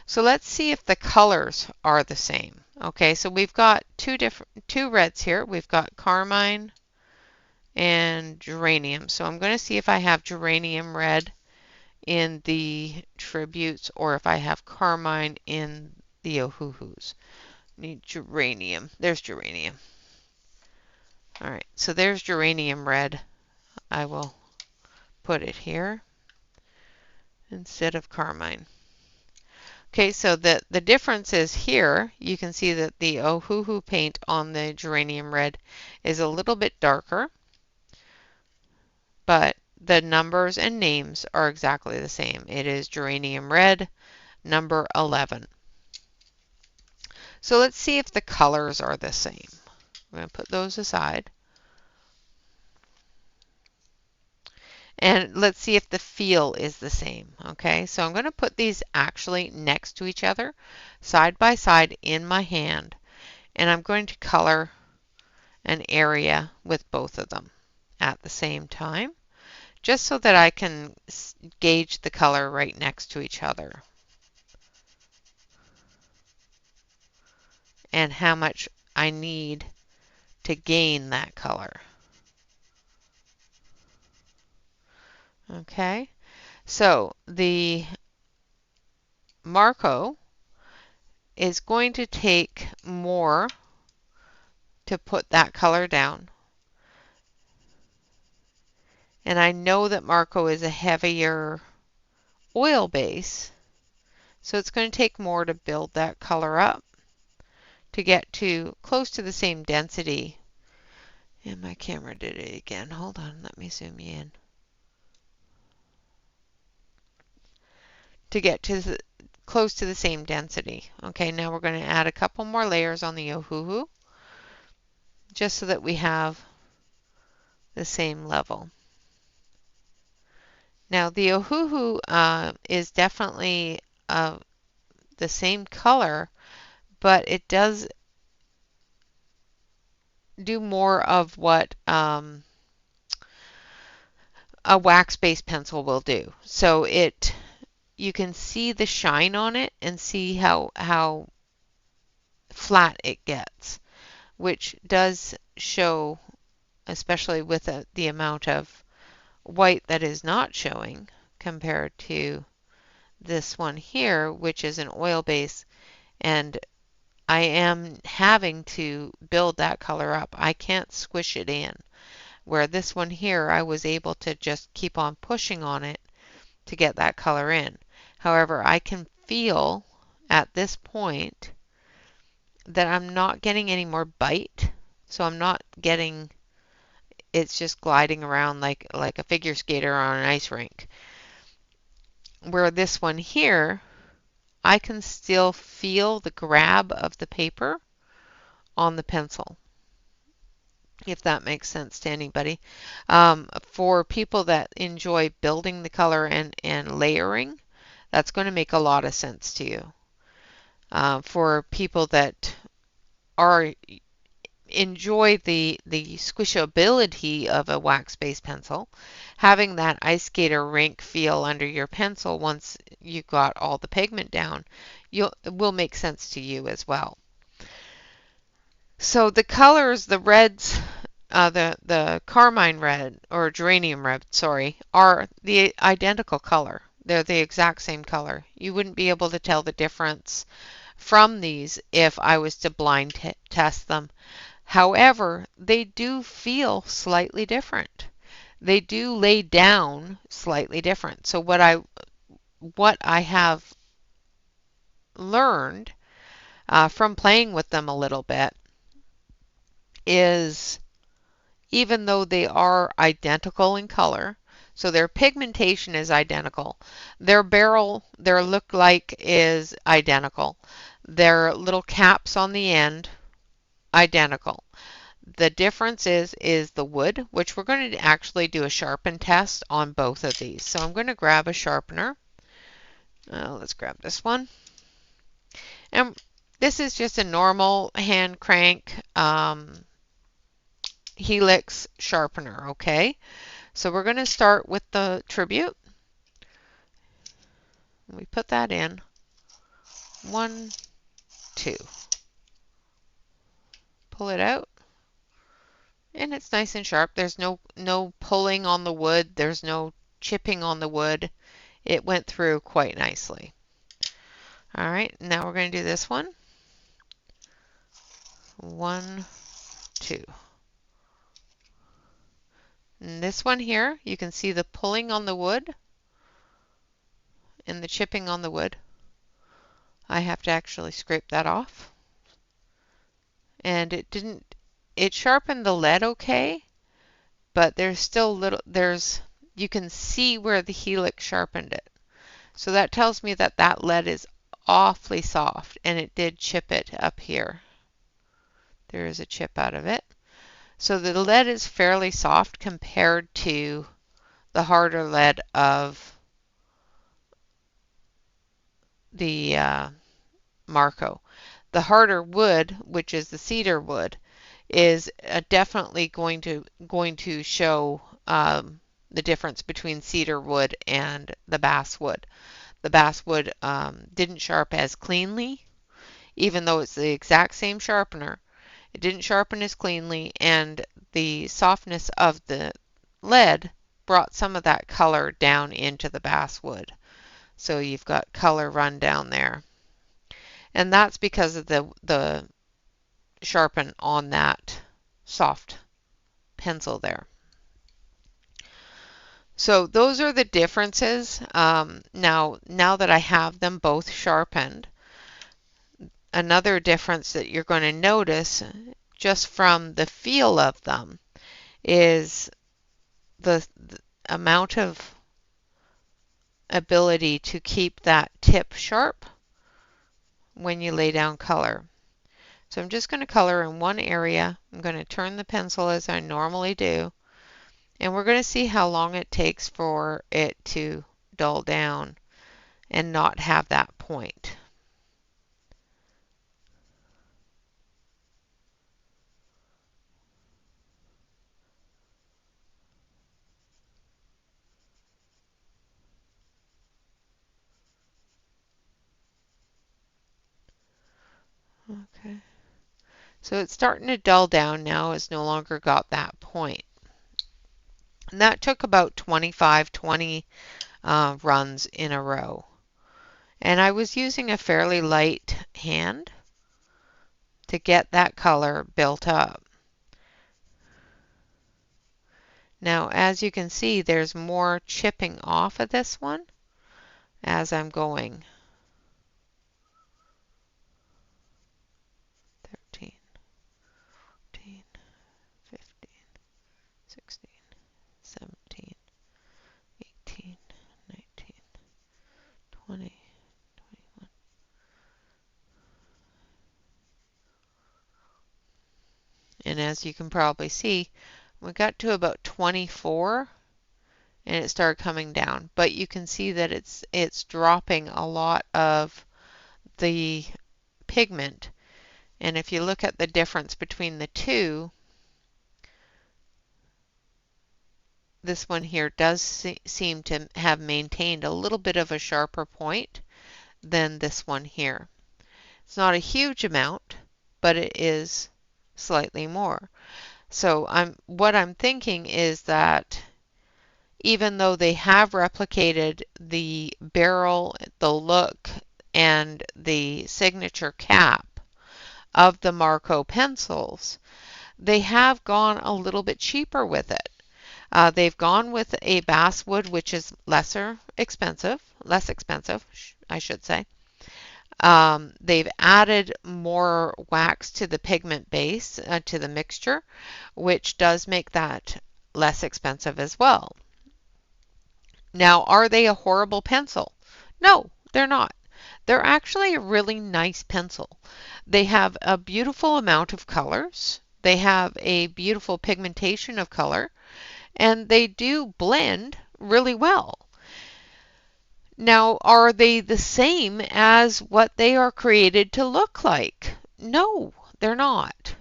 So let's see if the colors are the same. Okay, so we've got two reds here. We've got carmine and geranium. So I'm going to see if I have geranium red in the tributes or if I have carmine in the Ohuhus. Need geranium. There's geranium. All right, so there's geranium red. I will put it here instead of carmine. Okay, so the difference is here, you can see that the Ohuhu paint on the geranium red is a little bit darker, but the numbers and names are exactly the same. It is geranium red, number 11. So let's see if the colors are the same. I'm going to put those aside. And let's see if the feel is the same. Okay, so I'm going to put these actually next to each other, side by side in my hand. And I'm going to color an area with both of them at the same time, just so that I can gauge the color right next to each other and how much I need to gain that color. Okay, so the Marco is going to take more to put that color down. And I know that Marco is a heavier oil base, so it's going to take more to build that color up to get to close to the same density. And my camera did it again. Hold on, let me zoom you in. To get to close to the same density. Okay, now we're going to add a couple more layers on the Ohuhu, just so that we have the same level. Now the Ohuhu is definitely the same color, but it does do more of what a wax-based pencil will do. So you can see the shine on it and see how flat it gets, which does show, especially with the amount of white that is not showing compared to this one here, which is an oil base, and I am having to build that color up. I can't squish it in. Where this one here, I was able to just keep on pushing on it to get that color in. However, I can feel at this point that I'm not getting any more bite, so I'm not getting, it's just gliding around like a figure skater on an ice rink. Where this one here, I can still feel the grab of the paper on the pencil, if that makes sense to anybody. For people that enjoy building the color and layering, that's going to make a lot of sense to you. For people that enjoy the squishability of a wax-based pencil, having that ice skater rink feel under your pencil once you got all the pigment down, it will make sense to you as well. So the colors, the reds, the carmine red or geranium red, sorry, are the identical color. They're the exact same color. You wouldn't be able to tell the difference from these if I was to blind test them. However, they do feel slightly different. They do lay down slightly different. So what I have learned from playing with them a little bit is, even though they are identical in color, so their pigmentation is identical, their barrel, their look-like is identical, their little caps on the end, identical. The difference is the wood, which we're going to actually do a sharpen test on both of these. So I'm going to grab a sharpener. Let's grab this one. And this is just a normal hand crank helix sharpener, okay? So we're going to start with the tribute. We put that in. 1, 2. Pull it out. And it's nice and sharp. There's no pulling on the wood. There's no chipping on the wood. It went through quite nicely. All right, now we're going to do this one. 1, 2. And this one here, you can see the pulling on the wood and the chipping on the wood. I have to actually scrape that off. And it sharpened the lead okay, but there's still you can see where the helix sharpened it. So that tells me that that lead is awfully soft, and it did chip it up here. There is a chip out of it. So the lead is fairly soft compared to the harder lead of the Marco. The harder wood, which is the cedar wood, is definitely going to show the difference between cedar wood and the basswood. The basswood didn't sharpen as cleanly, even though it's the exact same sharpener. It didn't sharpen as cleanly, and the softness of the lead brought some of that color down into the basswood. So you've got color run down there. And that's because of the sharpen on that soft pencil there. So those are the differences. Now that I have them both sharpened, another difference that you're going to notice just from the feel of them is the amount of ability to keep that tip sharp when you lay down color. So I'm just going to color in one area. I'm going to turn the pencil as I normally do, and we're going to see how long it takes for it to dull down and not have that point. Okay. So it's starting to dull down now. It's no longer got that point. And that took about 20 runs in a row. And I was using a fairly light hand to get that color built up. Now, as you can see, there's more chipping off of this one as I'm going. 13, 14, 15, 16, 17, 18, 19, 20, 21. And as you can probably see, we got to about 24 and it started coming down. But you can see that it's dropping a lot of the pigment. And if you look at the difference between the two, this one here does seem to have maintained a little bit of a sharper point than this one here. It's not a huge amount, but it is slightly more. So what I'm thinking is that even though they have replicated the barrel, the look, and the signature cap of the Marco pencils, they have gone a little bit cheaper with it. They've gone with a basswood, which is less expensive, I should say. They've added more wax to the pigment base, to the mixture, which does make that less expensive as well. Now, are they a horrible pencil? No, they're not. They're actually a really nice pencil. They have a beautiful amount of colors. They have a beautiful pigmentation of color, and they do blend really well. Now, are they the same as what they are created to look like? No, they're not.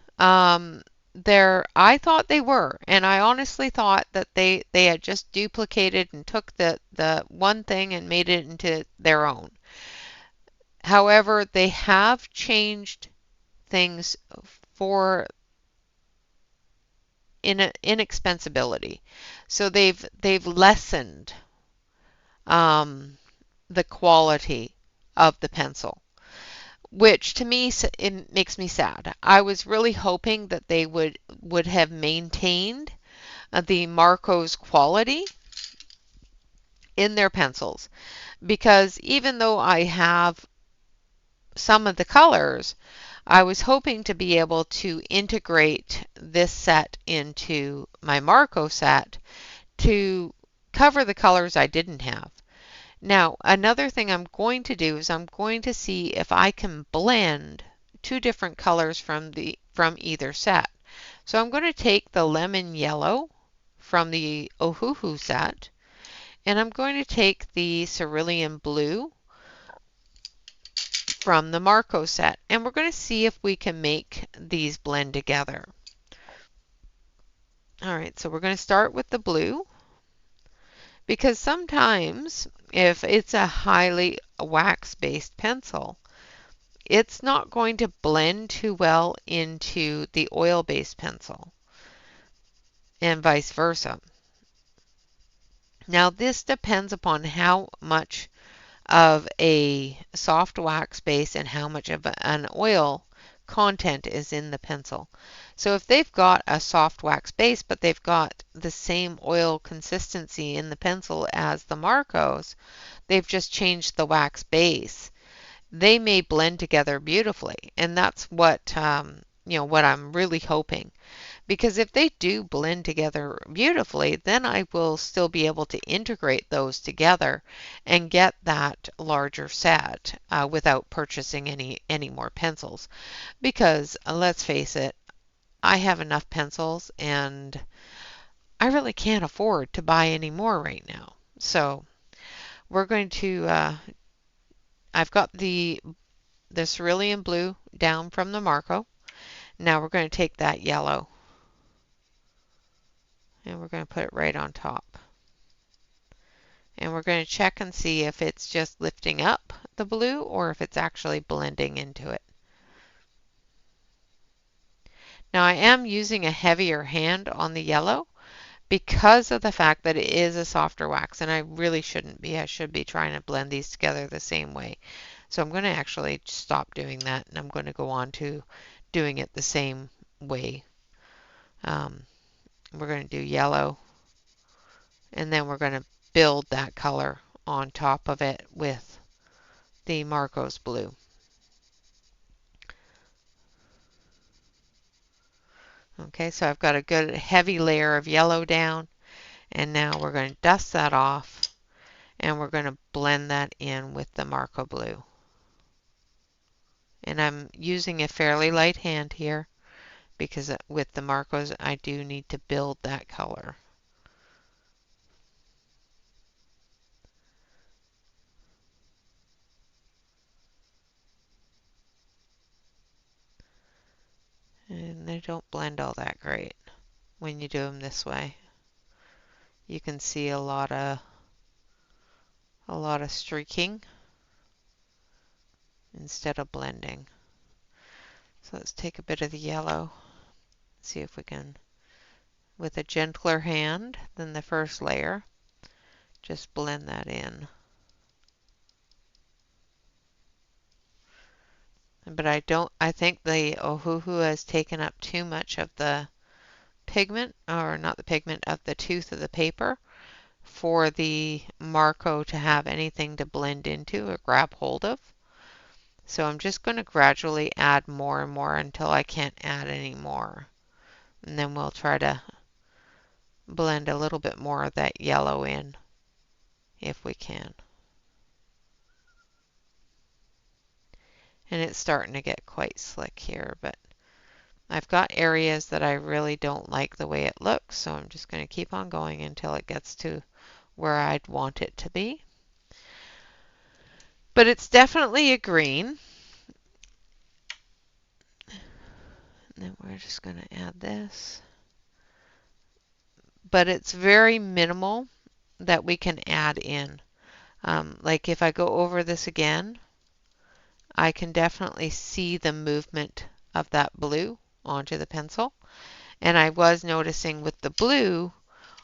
I thought they were, and I honestly thought that they had just duplicated and took the one thing and made it into their own. However, they have changed things for inexpensibility. So they've lessened the quality of the pencil, which to me it makes me sad. I was really hoping that they would have maintained the Marco's quality in their pencils, because even though I have some of the colors, I was hoping to be able to integrate this set into my Marco set to cover the colors I didn't have. Now, another thing I'm going to do is I'm going to see if I can blend two different colors from either set. So I'm going to take the lemon yellow from the Ohuhu set, and I'm going to take the cerulean blue from the Marco set, and we're going to see if we can make these blend together. All right, so we're going to start with the blue, because sometimes if it's a highly wax-based pencil, it's not going to blend too well into the oil-based pencil, and vice versa. Now, this depends upon how much of a soft wax base and how much of an oil content is in the pencil. So if they've got a soft wax base, but they've got the same oil consistency in the pencil as the Marcos, they've just changed the wax base, they may blend together beautifully. And that's what, what I'm really hoping. Because if they do blend together beautifully, then I will still be able to integrate those together and get that larger set without purchasing any more pencils. Because let's face it, I have enough pencils and I really can't afford to buy any more right now. So we're going to, I've got the cerulean blue down from the Marco. Now we're going to take that yellow and we're going to put it right on top. And we're going to check and see if it's just lifting up the blue or if it's actually blending into it. Now I am using a heavier hand on the yellow because of the fact that it is a softer wax, and I really shouldn't be. I should be trying to blend these together the same way. So I'm going to actually stop doing that, and I'm going to go on to doing it the same way. We're going to do yellow, and then we're going to build that color on top of it with the Marcos blue. Okay, so I've got a good heavy layer of yellow down, and now we're going to dust that off, and we're going to blend that in with the Marco blue. And I'm using a fairly light hand here because with the Marcos I do need to build that color. And they don't blend all that great when you do them this way. You can see a lot of streaking instead of blending. So let's take a bit of the yellow, see if we can, with a gentler hand than the first layer, just blend that in. But I think the Ohuhu has taken up too much of the pigment, or not the pigment, of the tooth of the paper for the Marco to have anything to blend into or grab hold of. So I'm just going to gradually add more and more until I can't add any more. And then we'll try to blend a little bit more of that yellow in if we can. And it's starting to get quite slick here, but I've got areas that I really don't like the way it looks, so I'm just going to keep on going until it gets to where I'd want it to be. But it's definitely a green. And then we're just going to add this. But it's very minimal that we can add in. Like if I go over this again, I can definitely see the movement of that blue onto the pencil. And I was noticing with the blue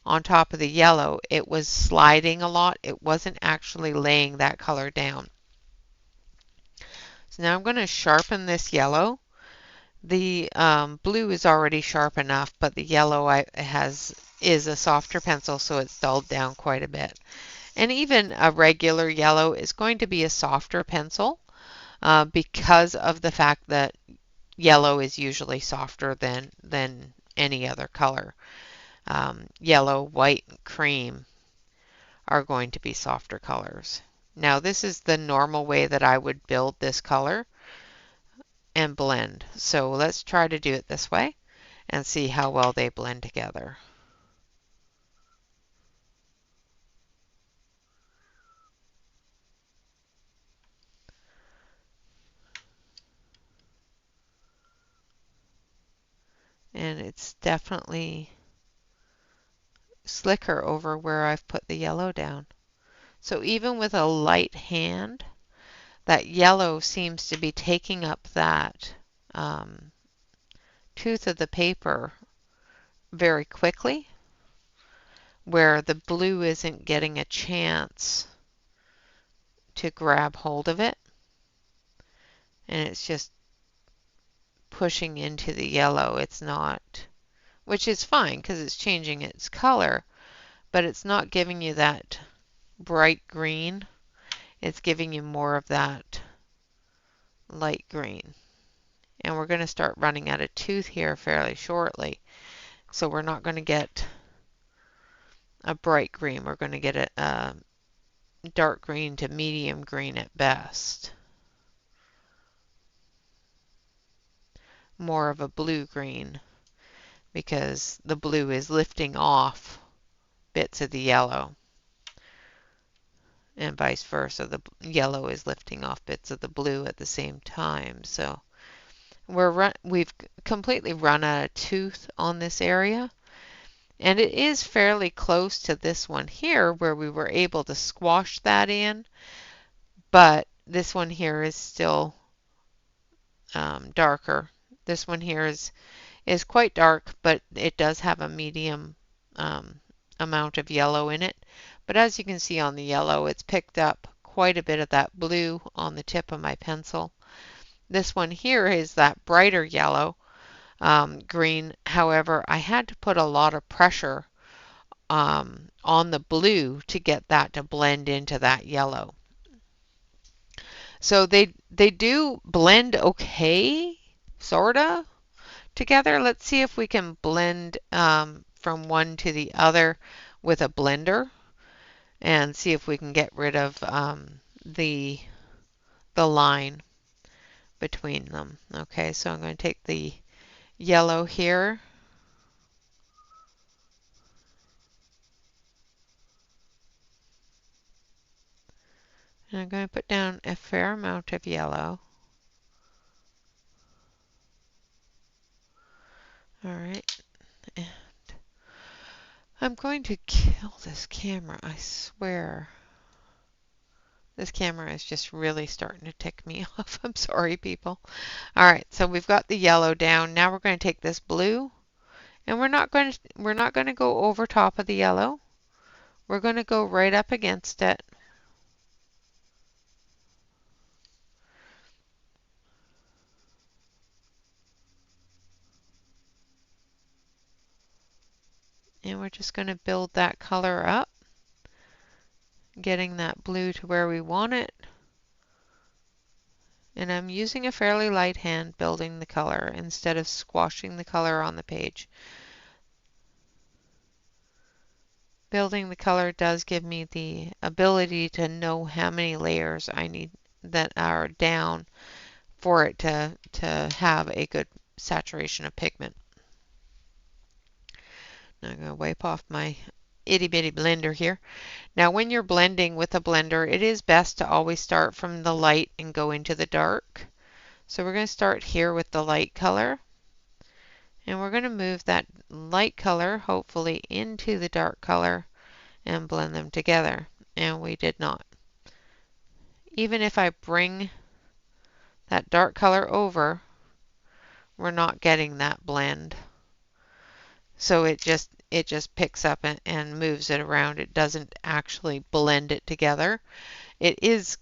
on top of the yellow, it was sliding a lot. It wasn't actually laying that color down. So now I'm going to sharpen this yellow. The blue is already sharp enough, but the yellow is a softer pencil, so it's dulled down quite a bit. And even a regular yellow is going to be a softer pencil because of the fact that yellow is usually softer than any other color. Yellow, white, and cream are going to be softer colors. Now this is the normal way that I would build this color and blend. So let's try to do it this way and see how well they blend together. And it's definitely slicker over where I've put the yellow down. So even with a light hand, that yellow seems to be taking up that tooth of the paper very quickly, where the blue isn't getting a chance to grab hold of it. And it's just pushing into the yellow. It's not, which is fine because it's changing its color, but it's not giving you that bright green. It's giving you more of that light green. And we're going to start running out of tooth here fairly shortly. So we're not going to get a bright green. We're going to get a dark green to medium green at best. More of a blue-green because the blue is lifting off bits of the yellow. And vice versa. The yellow is lifting off bits of the blue at the same time. So we've completely run out of tooth on this area. And it is fairly close to this one here where we were able to squash that in. But this one here is still darker. This one here is quite dark, but it does have a medium amount of yellow in it. But as you can see on the yellow, it's picked up quite a bit of that blue on the tip of my pencil. This one here is that brighter yellow green. However, I had to put a lot of pressure on the blue to get that to blend into that yellow. So they do blend okay, sorta, together. Let's see if we can blend from one to the other with a blender and see if we can get rid of the line between them. Okay, so I'm going to take the yellow here. And I'm going to put down a fair amount of yellow. All right. And I'm going to kill this camera, I swear. This camera is just really starting to tick me off. I'm sorry, people. All right, so we've got the yellow down. Now we're going to take this blue, and we're not going to go over top of the yellow. We're going to go right up against it. And we're just going to build that color up, getting that blue to where we want it. And I'm using a fairly light hand building the color instead of squashing the color on the page. Building the color does give me the ability to know how many layers I need that are down for it to have a good saturation of pigment. Now I'm going to wipe off my itty bitty blender here. Now when you're blending with a blender, it is best to always start from the light and go into the dark. So we're going to start here with the light color. And we're going to move that light color, hopefully, into the dark color and blend them together. And we did not. Even if I bring that dark color over, we're not getting that blend. So it just picks up and moves it around. It doesn't actually blend it together. The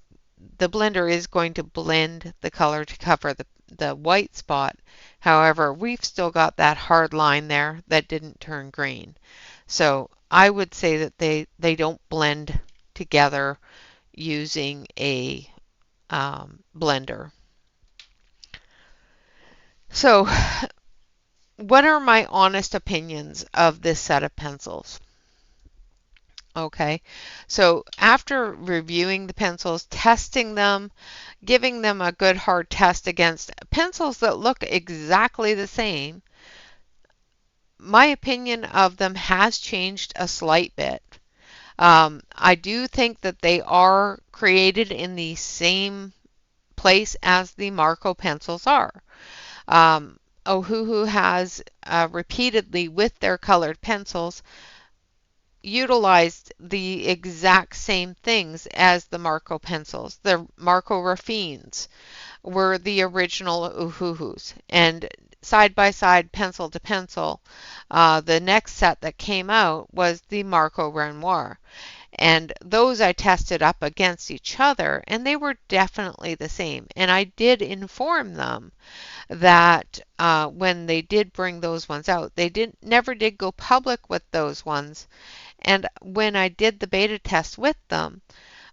blender is going to blend the color to cover the white spot. However, we've still got that hard line there that didn't turn green. So I would say that they don't blend together using a blender. So what are my honest opinions of this set of pencils? Okay, so after reviewing the pencils, testing them, giving them a good hard test against pencils that look exactly the same, my opinion of them has changed a slight bit. I do think that they are created in the same place as the Marco pencils are. Ohuhu has repeatedly, with their colored pencils, utilized the exact same things as the Marco pencils. The Marco Raffines were the original Ohuhus, and side by side, pencil to pencil, the next set that came out was the Marco Renoir. And those I tested up against each other, and they were definitely the same. And I did inform them that when they did bring those ones out, they never did go public with those ones. And when I did the beta test with them,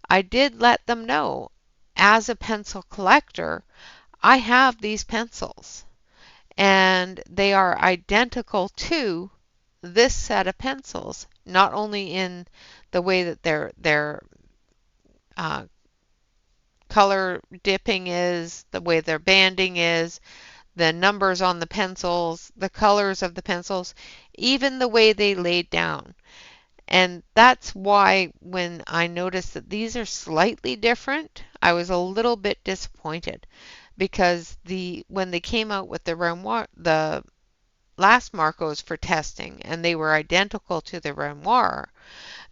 I did let them know, as a pencil collector, I have these pencils, and they are identical to this set of pencils, not only in the way that their uh, color dipping is, the way their banding is, the numbers on the pencils, the colors of the pencils, even the way they laid down. And that's why when I noticed that these are slightly different, I was a little bit disappointed, because when they came out with the last Marcos for testing, and they were identical to the Renoir,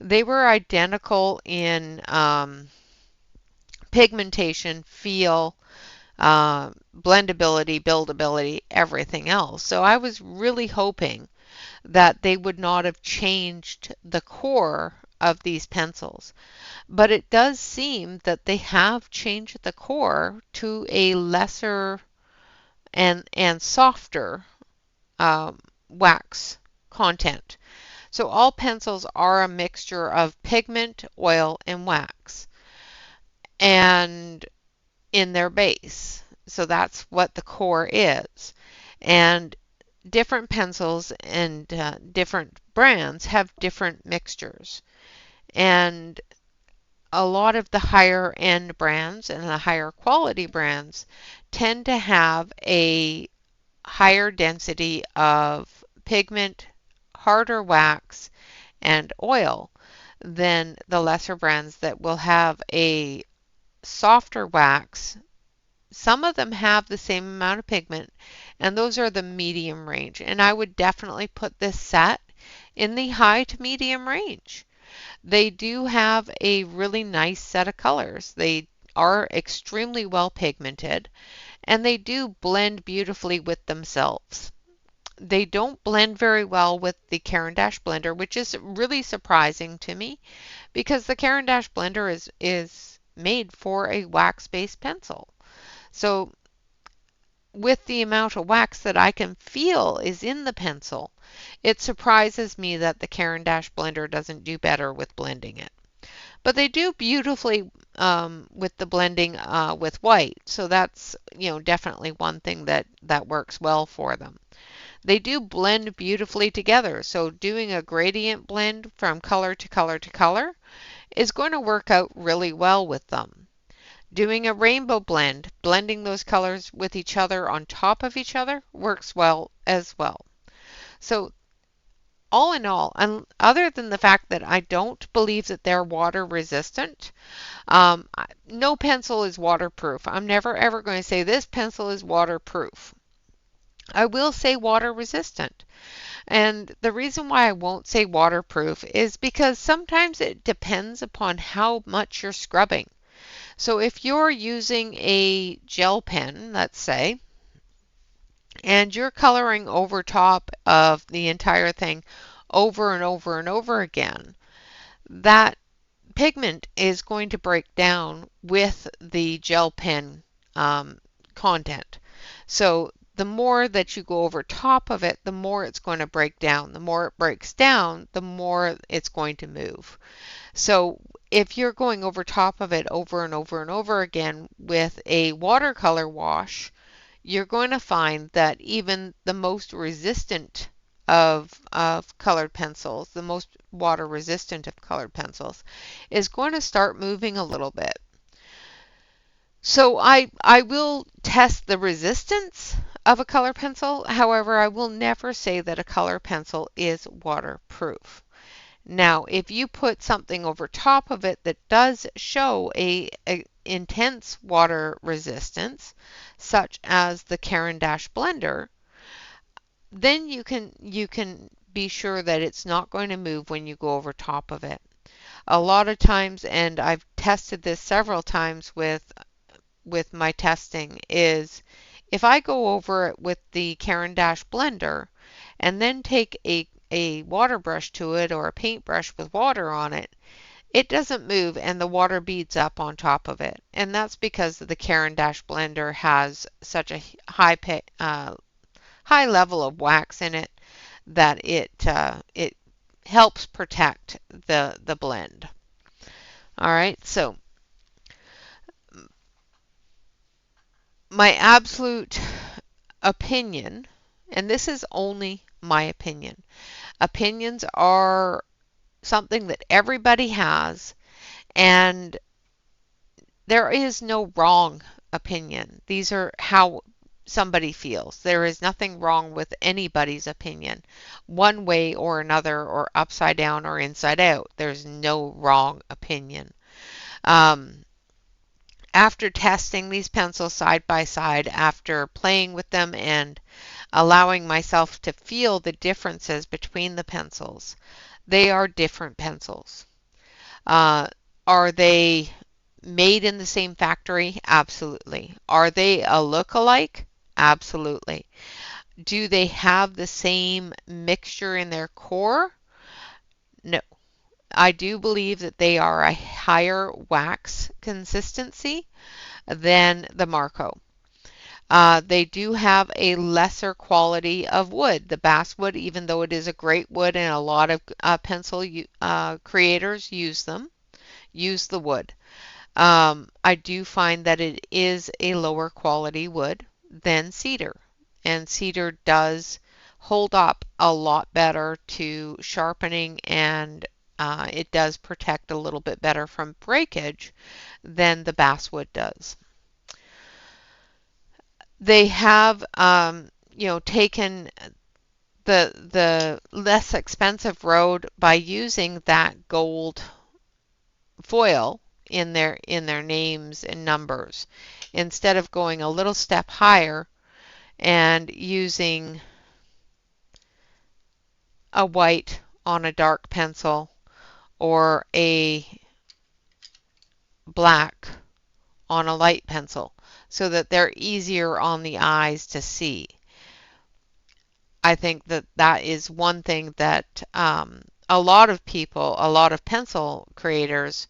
they were identical in pigmentation, feel, blendability, buildability, everything else. So I was really hoping that they would not have changed the core of these pencils. But it does seem that they have changed the core to a lesser and softer wax content. So all pencils are a mixture of pigment, oil, and wax, and in their base. So that's what the core is. And different pencils and different brands have different mixtures. And a lot of the higher end brands and the higher quality brands tend to have a higher density of pigment, harder wax, and oil than the lesser brands that will have a softer wax. Some of them have the same amount of pigment, and those are the medium range. And I would definitely put this set in the high to medium range. They do have a really nice set of colors. They are extremely well pigmented, and they do blend beautifully with themselves. They don't blend very well with the Caran d'Ache blender, which is really surprising to me, because the Caran d'Ache blender is made for a wax-based pencil. So with the amount of wax that I can feel is in the pencil, it surprises me that the Caran d'Ache blender doesn't do better with blending it. But they do beautifully with the blending with white, so that's definitely one thing that works well for them. They do blend beautifully together, so doing a gradient blend from color to color to color is going to work out really well with them. Doing a rainbow blend, blending those colors with each other on top of each other, works well as well. So all in all, and other than the fact that I don't believe that they're water resistant, no pencil is waterproof. I'm never ever going to say this pencil is waterproof. I will say water resistant. And the reason why I won't say waterproof is because sometimes it depends upon how much you're scrubbing. So if you're using a gel pen, let's say, and you're coloring over top of the entire thing over and over and over again, that pigment is going to break down with the gel pen content. So the more that you go over top of it, the more it's going to break down. The more it breaks down, the more it's going to move. So if you're going over top of it over and over and over again with a watercolor wash, you're going to find that even the most resistant of colored pencils, the most water resistant of colored pencils, is going to start moving a little bit. So I will test the resistance of a color pencil. However, I will never say that a color pencil is waterproof. Now, if you put something over top of it that does show a intense water resistance, such as the Caran d'Ache blender, then you can be sure that it's not going to move when you go over top of it. A lot of times, and I've tested this several times with my testing, is if I go over it with the Caran d'Ache blender and then take a water brush to it or a paintbrush with water on it, it doesn't move and the water beads up on top of it. And that's because the Caran d'Ache blender has such a high level of wax in it that it helps protect the blend. All right, so my absolute opinion, and this is only my opinion. Opinions are something that everybody has, and there is no wrong opinion. These are how somebody feels. There is nothing wrong with anybody's opinion, one way or another, or upside down or inside out. There's no wrong opinion. Um, After testing these pencils side by side, after playing with them and allowing myself to feel the differences between the pencils, they are different pencils. Uh, are they made in the same factory? Absolutely. Are they a look-alike? Absolutely. Do they have the same mixture in their core? No. I do believe that they are a higher wax consistency than the Marco. They do have a lesser quality of wood. The basswood, even though it is a great wood and a lot of pencil creators use the wood. I do find that it is a lower quality wood than cedar, and cedar does hold up a lot better to sharpening, and it does protect a little bit better from breakage than the basswood does. They have, taken the less expensive road by using that gold foil in their names and numbers, instead of going a little step higher and using a white on a dark pencil or a black on a light pencil, so that they're easier on the eyes to see. I think that that is one thing that a lot of people, a lot of pencil creators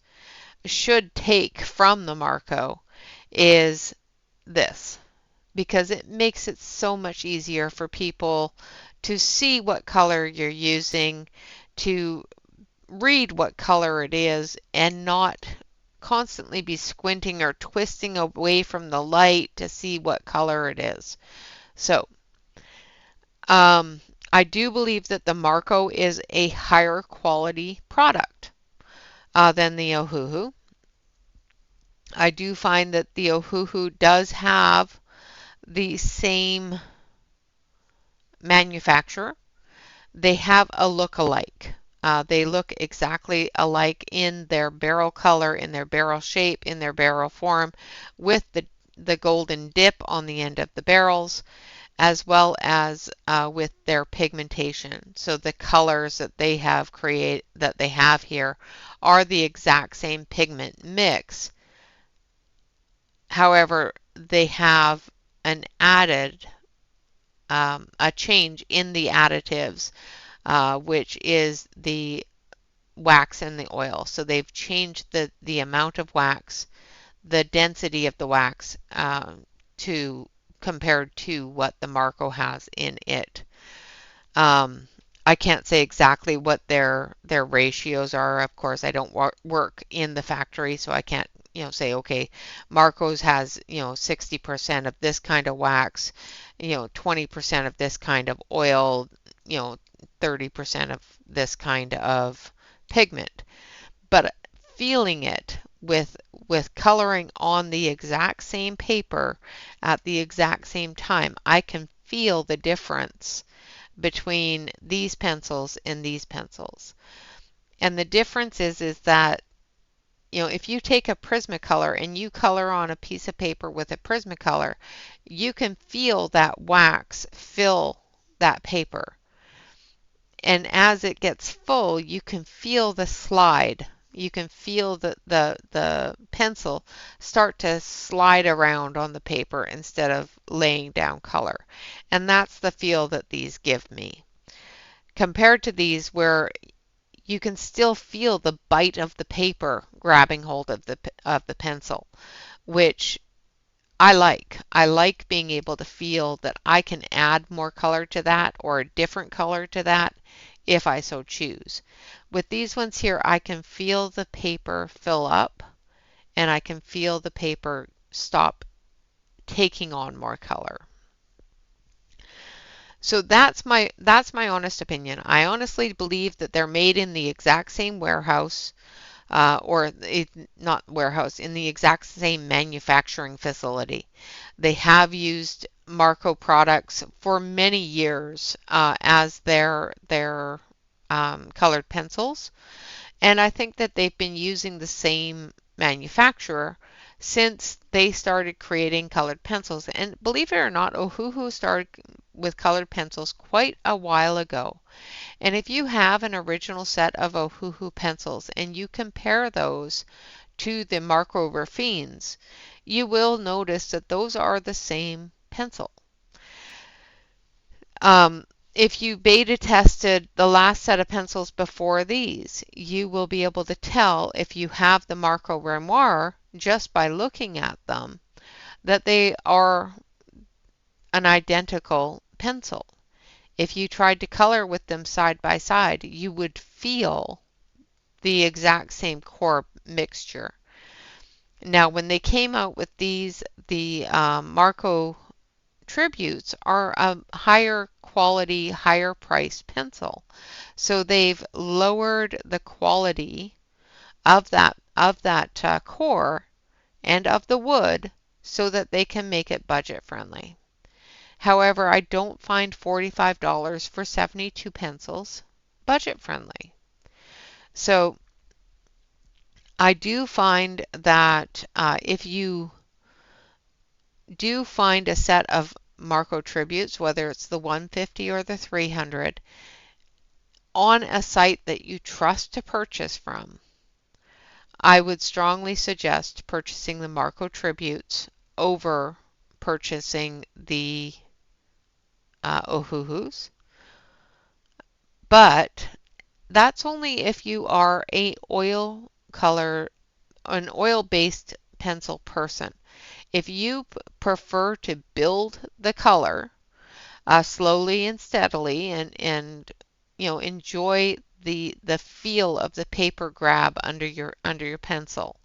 should take from the Marco, is this, because it makes it so much easier for people to see what color you're using, to read what color it is, and not constantly be squinting or twisting away from the light to see what color it is. So, I do believe that the Marco is a higher quality product than the Ohuhu. I do find that the Ohuhu does have the same manufacturer. They have a look-alike. They look exactly alike in their barrel color, in their barrel shape, in their barrel form, with the golden dip on the end of the barrels, as well as with their pigmentation. So the colors that they have here are the exact same pigment mix. However, they have an added a change in the additives, which is the wax and the oil. So they've changed the amount of wax, the density of the wax, to compared to what the Marco has in it. I can't say exactly what their ratios are. Of course, I don't work in the factory, so I can't say, okay, Marco's has 60% of this kind of wax, 20% of this kind of oil, 30% of this kind of pigment. But feeling it with coloring on the exact same paper at the exact same time, I can feel the difference between these pencils and these pencils. And the difference is that if you take a Prismacolor and you color on a piece of paper with a Prismacolor, you can feel that wax fill that paper. And as it gets full, you can feel the slide. You can feel the pencil start to slide around on the paper instead of laying down color. And that's the feel that these give me. Compared to these, where you can still feel the bite of the paper grabbing hold of the pencil, which I like. I like being able to feel that I can add more color to that or a different color to that if I so choose. With these ones here, I can feel the paper fill up and I can feel the paper stop taking on more color. So that's my honest opinion. I honestly believe that they're made in the exact same warehouse, not warehouse, in the exact same manufacturing facility. They have used Marco products for many years as their colored pencils, and I think that they've been using the same manufacturer since they started creating colored pencils. And believe it or not, Ohuhu started with colored pencils quite a while ago. And if you have an original set of Ohuhu pencils and you compare those to the Marco Raffines, you will notice that those are the same pencil. Um, if you beta tested the last set of pencils before these, you will be able to tell if you have the Marco Renoir just by looking at them that they are an identical pencil. If you tried to color with them side by side, you would feel the exact same core mixture. Now, when they came out with these, the Marco Tributes are a higher quality, higher priced pencil. So they've lowered the quality of that core and of the wood so that they can make it budget friendly. However, I don't find $45 for 72 pencils budget friendly. So I do find that if you do find a set of Marco Tributes, whether it's the 150 or the 300, on a site that you trust to purchase from, I would strongly suggest purchasing the Marco Tributes over purchasing the Ohuhus. But that's only if you are an oil-based pencil person. If you prefer to build the color slowly and steadily and enjoy the feel of the paper grab under your pencil,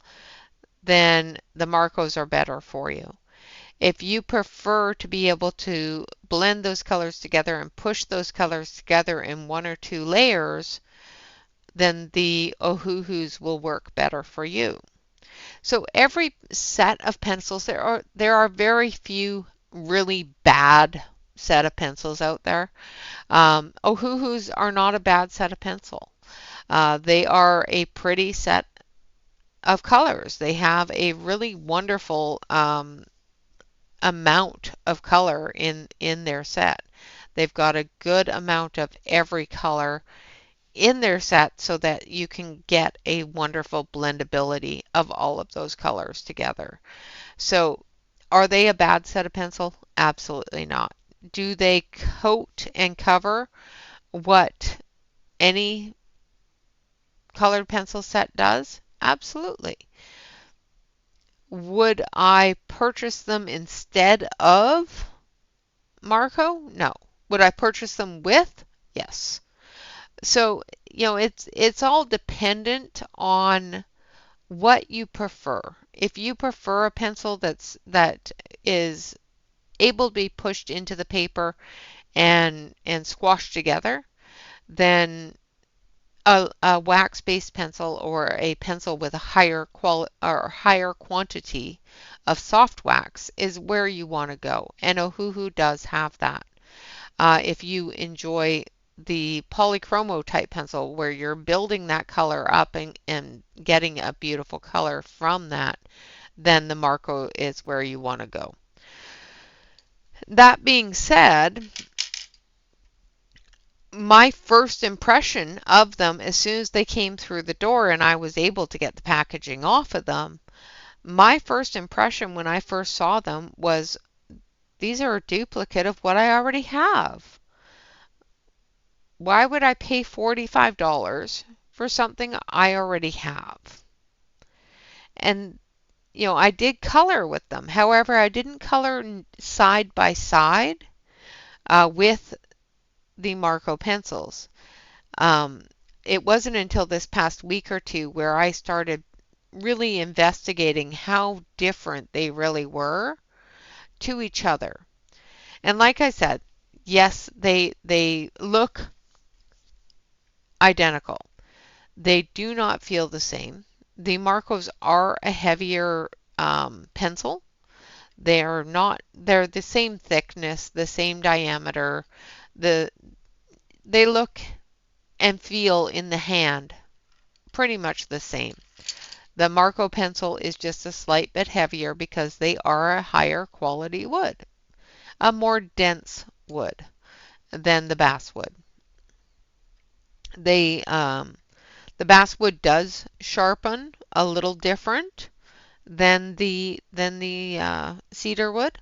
then the Marcos are better for you. If you prefer to be able to blend those colors together and push those colors together in one or two layers, then the Ohuhus will work better for you. So every set of pencils, there are very few really bad set of pencils out there. Ohuhus are not a bad set of pencil. They are a pretty set of colors. They have a really wonderful amount of color in their set. They've got a good amount of every color in their set so that you can get a wonderful blendability of all of those colors together. So are they a bad set of pencil? Absolutely not. Do they coat and cover what any colored pencil set does? Absolutely. Would I purchase them instead of Marco? No. Would I purchase them with? Yes. So, it's all dependent on what you prefer. If you prefer a pencil that is able to be pushed into the paper and squashed together, then a wax-based pencil or a pencil with a higher quantity of soft wax is where you want to go. And Ohuhu does have that. If you enjoy the polychromo type pencil where you're building that color up and getting a beautiful color from that, then the Marco is where you want to go. That being said, my first impression of them as soon as they came through the door and I was able to get the packaging off of them, my first impression when I first saw them was, these are a duplicate of what I already have. Why would I pay $45 for something I already have. And I did color with them. However, I didn't color side by side with the Marco pencils. Um, it wasn't until this past week or two where I started really investigating how different they really were to each other. And like I said, yes, they look identical. They do not feel the same. The Marcos are a heavier pencil. They're the same thickness, the same diameter. They look and feel in the hand pretty much the same. The Marco pencil is just a slight bit heavier because they are a higher quality wood, a more dense wood than the basswood. The basswood does sharpen a little different than the cedar wood.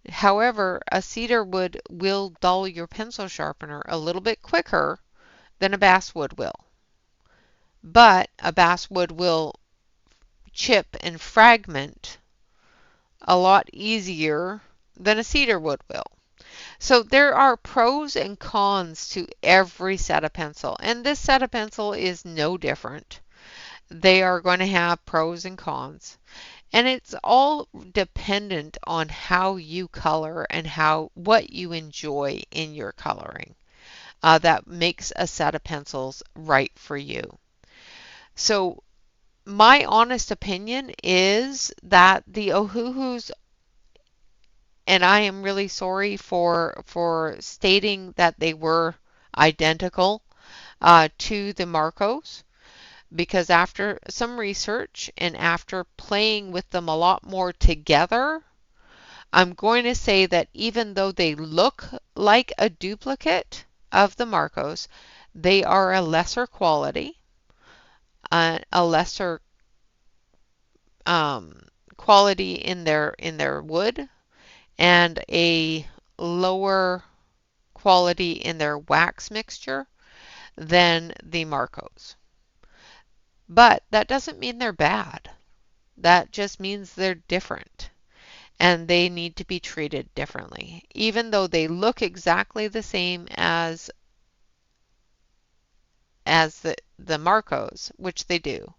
However, a cedar wood will dull your pencil sharpener a little bit quicker than a basswood will. But a basswood will chip and fragment a lot easier than a cedar wood will. So there are pros and cons to every set of pencil, and this set of pencil is no different. They are going to have pros and cons, and it's all dependent on how you color and what you enjoy in your coloring. That makes a set of pencils right for you. So my honest opinion is that the Ohuhus, and I am really sorry for stating that they were identical to the Marcos, because after some research and after playing with them a lot more together, I'm going to say that even though they look like a duplicate of the Marcos, they are a lesser quality, a lesser quality in their wood, and a lower quality in their wax mixture than the Marcos. But that doesn't mean they're bad. That just means they're different and they need to be treated differently. Even though they look exactly the same as the Marcos, which they do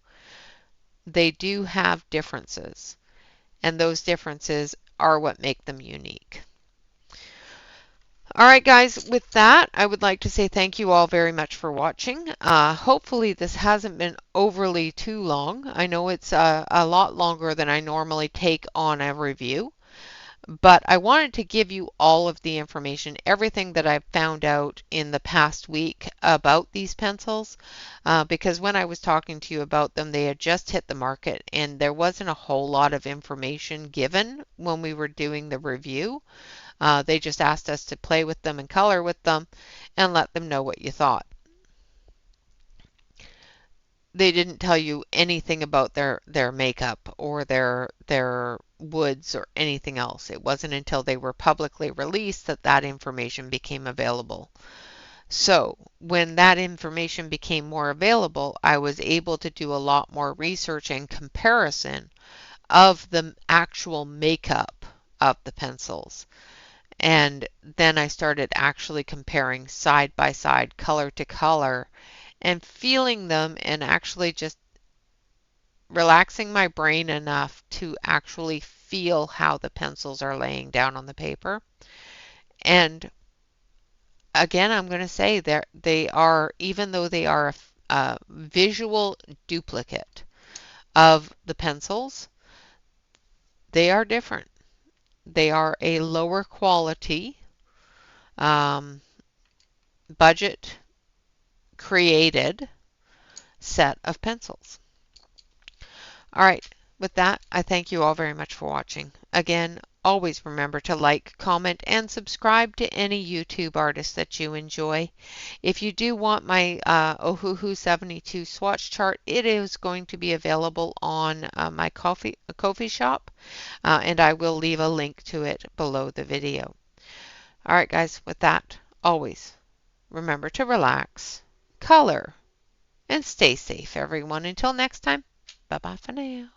have differences, and those differences are what make them unique. All right, guys, with that, I would like to say thank you all very much for watching. Hopefully this hasn't been overly too long. I know it's a lot longer than I normally take on a review, but I wanted to give you all of the information, everything that I've found out in the past week about these pencils, because when I was talking to you about them, they had just hit the market and there wasn't a whole lot of information given when we were doing the review. They just asked us to play with them and color with them and let them know what you thought. They didn't tell you anything about their makeup or their woods or anything else. It wasn't until they were publicly released that that information became available. So when that information became more available, I was able to do a lot more research and comparison of the actual makeup of the pencils. And then I started actually comparing side by side, color to color, and feeling them and actually just relaxing my brain enough to actually feel how the pencils are laying down on the paper. And again, I'm going to say they are, even though they are a visual duplicate of the pencils, they are different. They are a lower quality, budget created set of pencils. All right, with that, I thank you all very much for watching. Again, always remember to like, comment, and subscribe to any YouTube artist that you enjoy. If you do want my Ohuhu 72 swatch chart, it is going to be available on my Ko-fi shop, and I will leave a link to it below the video. All right, guys, with that, always remember to relax, color, And stay safe, everyone. Until next time, bye bye for now.